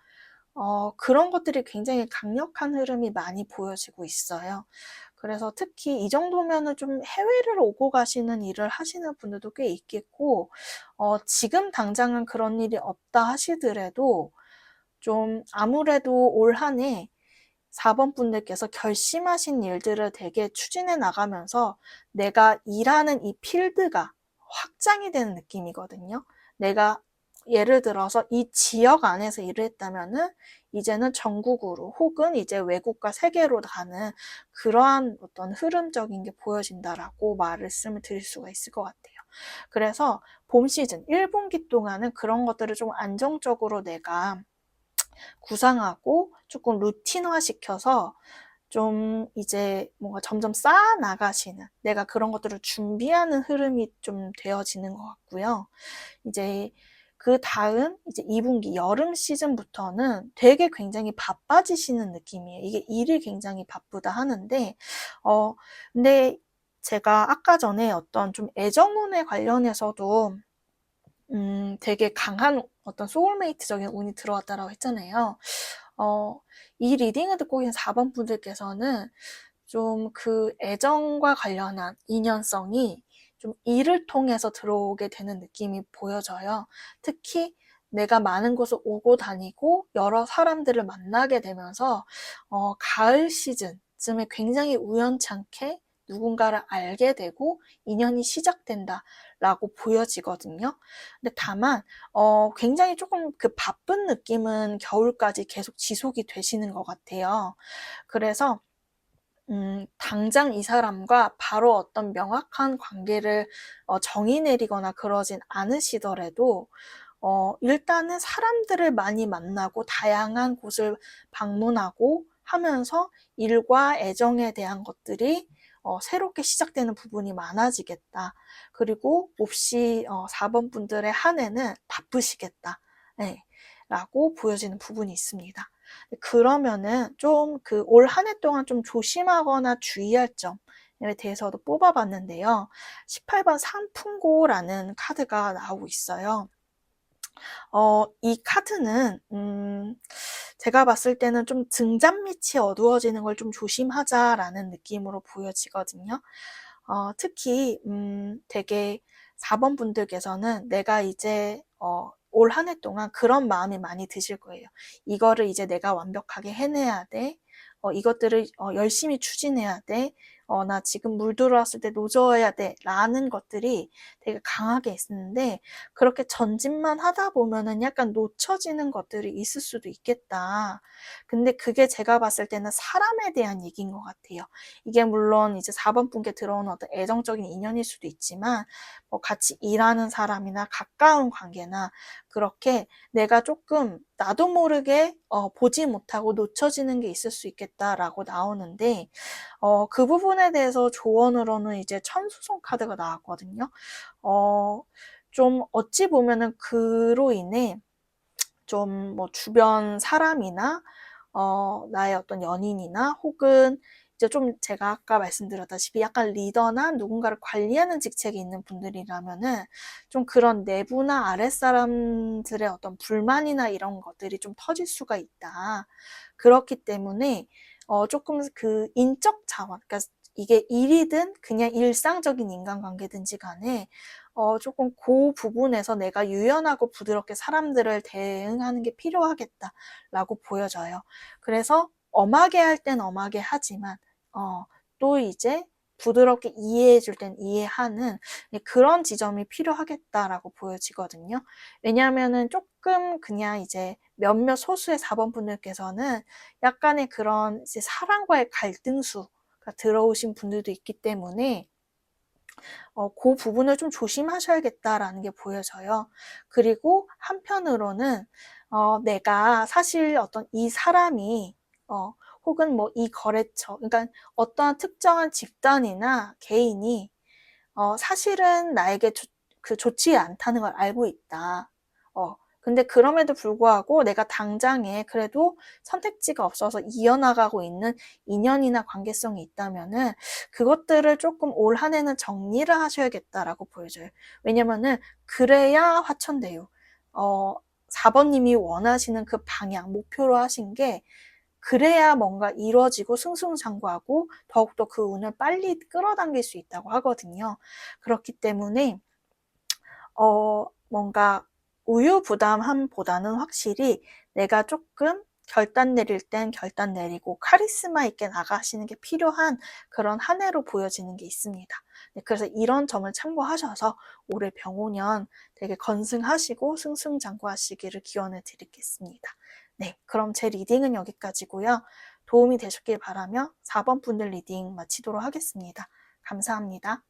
Speaker 1: 그런 것들이 굉장히 강력한 흐름이 많이 보여지고 있어요. 그래서 특히 이 정도면은 좀 해외를 오고 가시는 일을 하시는 분들도 꽤 있겠고, 지금 당장은 그런 일이 없다 하시더라도 좀 아무래도 올 한 해 4번 분들께서 결심하신 일들을 되게 추진해 나가면서 내가 일하는 이 필드가 확장이 되는 느낌이거든요. 내가 예를 들어서 이 지역 안에서 일을 했다면은 이제는 전국으로 혹은 이제 외국과 세계로 가는 그러한 어떤 흐름적인 게 보여진다라고 말씀을 드릴 수가 있을 것 같아요. 그래서 봄 시즌 1분기 동안은 그런 것들을 좀 안정적으로 내가 구상하고 조금 루틴화 시켜서 좀 이제 뭔가 점점 쌓아 나가시는, 내가 그런 것들을 준비하는 흐름이 좀 되어지는 것 같고요. 이제 그 다음 이제 2분기 여름 시즌부터는 되게 굉장히 바빠지시는 느낌이에요. 이게 일이 굉장히 바쁘다 하는데 근데 제가 아까 전에 어떤 좀 애정운에 관련해서도 되게 강한 어떤 소울메이트적인 운이 들어왔다라고 했잖아요. 이 리딩을 듣고 계신 4번 분들께서는 좀 그 애정과 관련한 인연성이 좀 일을 통해서 들어오게 되는 느낌이 보여져요. 특히 내가 많은 곳을 오고 다니고 여러 사람들을 만나게 되면서 가을 시즌쯤에 굉장히 우연찮게 누군가를 알게 되고 인연이 시작된다라고 보여지거든요. 근데 다만 굉장히 조금 그 바쁜 느낌은 겨울까지 계속 지속이 되시는 것 같아요. 그래서 당장 이 사람과 바로 어떤 명확한 관계를 정의 내리거나 그러진 않으시더라도 일단은 사람들을 많이 만나고 다양한 곳을 방문하고 하면서 일과 애정에 대한 것들이 새롭게 시작되는 부분이 많아지겠다. 그리고 몹시 4번 분들의 한 해는 바쁘시겠다. 네, 라고 보여지는 부분이 있습니다. 그러면은 좀 그 올 한 해 동안 좀 조심하거나 주의할 점에 대해서도 뽑아봤는데요. 18번 상풍고라는 카드가 나오고 있어요. 이 카드는 제가 봤을 때는 좀 등잔밑이 어두워지는 걸 좀 조심하자라는 느낌으로 보여지거든요. 특히 되게 4번 분들께서는 내가 이제 올 한 해 동안 그런 마음이 많이 드실 거예요. 이거를 이제 내가 완벽하게 해내야 돼. 이것들을 열심히 추진해야 돼. 나 지금 물 들어왔을 때 노져야 돼. 라는 것들이 되게 강하게 있는데 그렇게 전진만 하다 보면은 약간 놓쳐지는 것들이 있을 수도 있겠다. 근데 그게 제가 봤을 때는 사람에 대한 얘기인 것 같아요. 이게 물론 이제 4번 분께 들어오는 어떤 애정적인 인연일 수도 있지만 뭐 같이 일하는 사람이나 가까운 관계나 그렇게 내가 조금 나도 모르게 보지 못하고 놓쳐지는 게 있을 수 있겠다라고 나오는데 그 부분에 대해서 조언으로는 이제 천수성 카드가 나왔거든요. 좀 어찌 보면은 그로 인해 좀 뭐 주변 사람이나 나의 어떤 연인이나 혹은 이제 좀 제가 아까 말씀드렸다시피 약간 리더나 누군가를 관리하는 직책에 있는 분들이라면은 좀 그런 내부나 아랫사람들의 어떤 불만이나 이런 것들이 좀 터질 수가 있다. 그렇기 때문에 조금 그 인적 자원, 그러니까 이게 일이든 그냥 일상적인 인간관계든지 간에 조금 그 부분에서 내가 유연하고 부드럽게 사람들을 대응하는 게 필요하겠다라고 보여져요. 그래서 엄하게 할 땐 엄하게 하지만 또 이제 부드럽게 이해해 줄 땐 이해하는 그런 지점이 필요하겠다라고 보여지거든요. 왜냐하면은 조금 그냥 이제 몇몇 소수의 4번 분들께서는 약간의 그런 이제 사랑과의 갈등수가 들어오신 분들도 있기 때문에 그 부분을 좀 조심하셔야겠다라는 게 보여져요. 그리고 한편으로는 내가 사실 어떤 이 사람이 혹은 뭐 이 거래처, 그러니까 어떠한 특정한 집단이나 개인이 사실은 나에게 좋지 않다는 걸 알고 있다. 근데 그럼에도 불구하고 내가 당장에 그래도 선택지가 없어서 이어나가고 있는 인연이나 관계성이 있다면은 그것들을 조금 올 한 해는 정리를 하셔야겠다라고 보여져요. 왜냐면은 그래야 화천대유. 4번님이 원하시는 그 방향, 목표로 하신 게 그래야 뭔가 이루어지고 승승장구하고 더욱더 그 운을 빨리 끌어당길 수 있다고 하거든요. 그렇기 때문에 뭔가 우유부담함보다는 확실히 내가 조금 결단 내릴 땐 결단 내리고 카리스마 있게 나가시는 게 필요한 그런 한 해로 보여지는 게 있습니다. 네, 그래서 이런 점을 참고하셔서 올해 병오년 되게 건승하시고 승승장구하시기를 기원을 드리겠습니다. 네, 그럼 제 리딩은 여기까지고요. 도움이 되셨길 바라며 4번 분들 리딩 마치도록 하겠습니다. 감사합니다.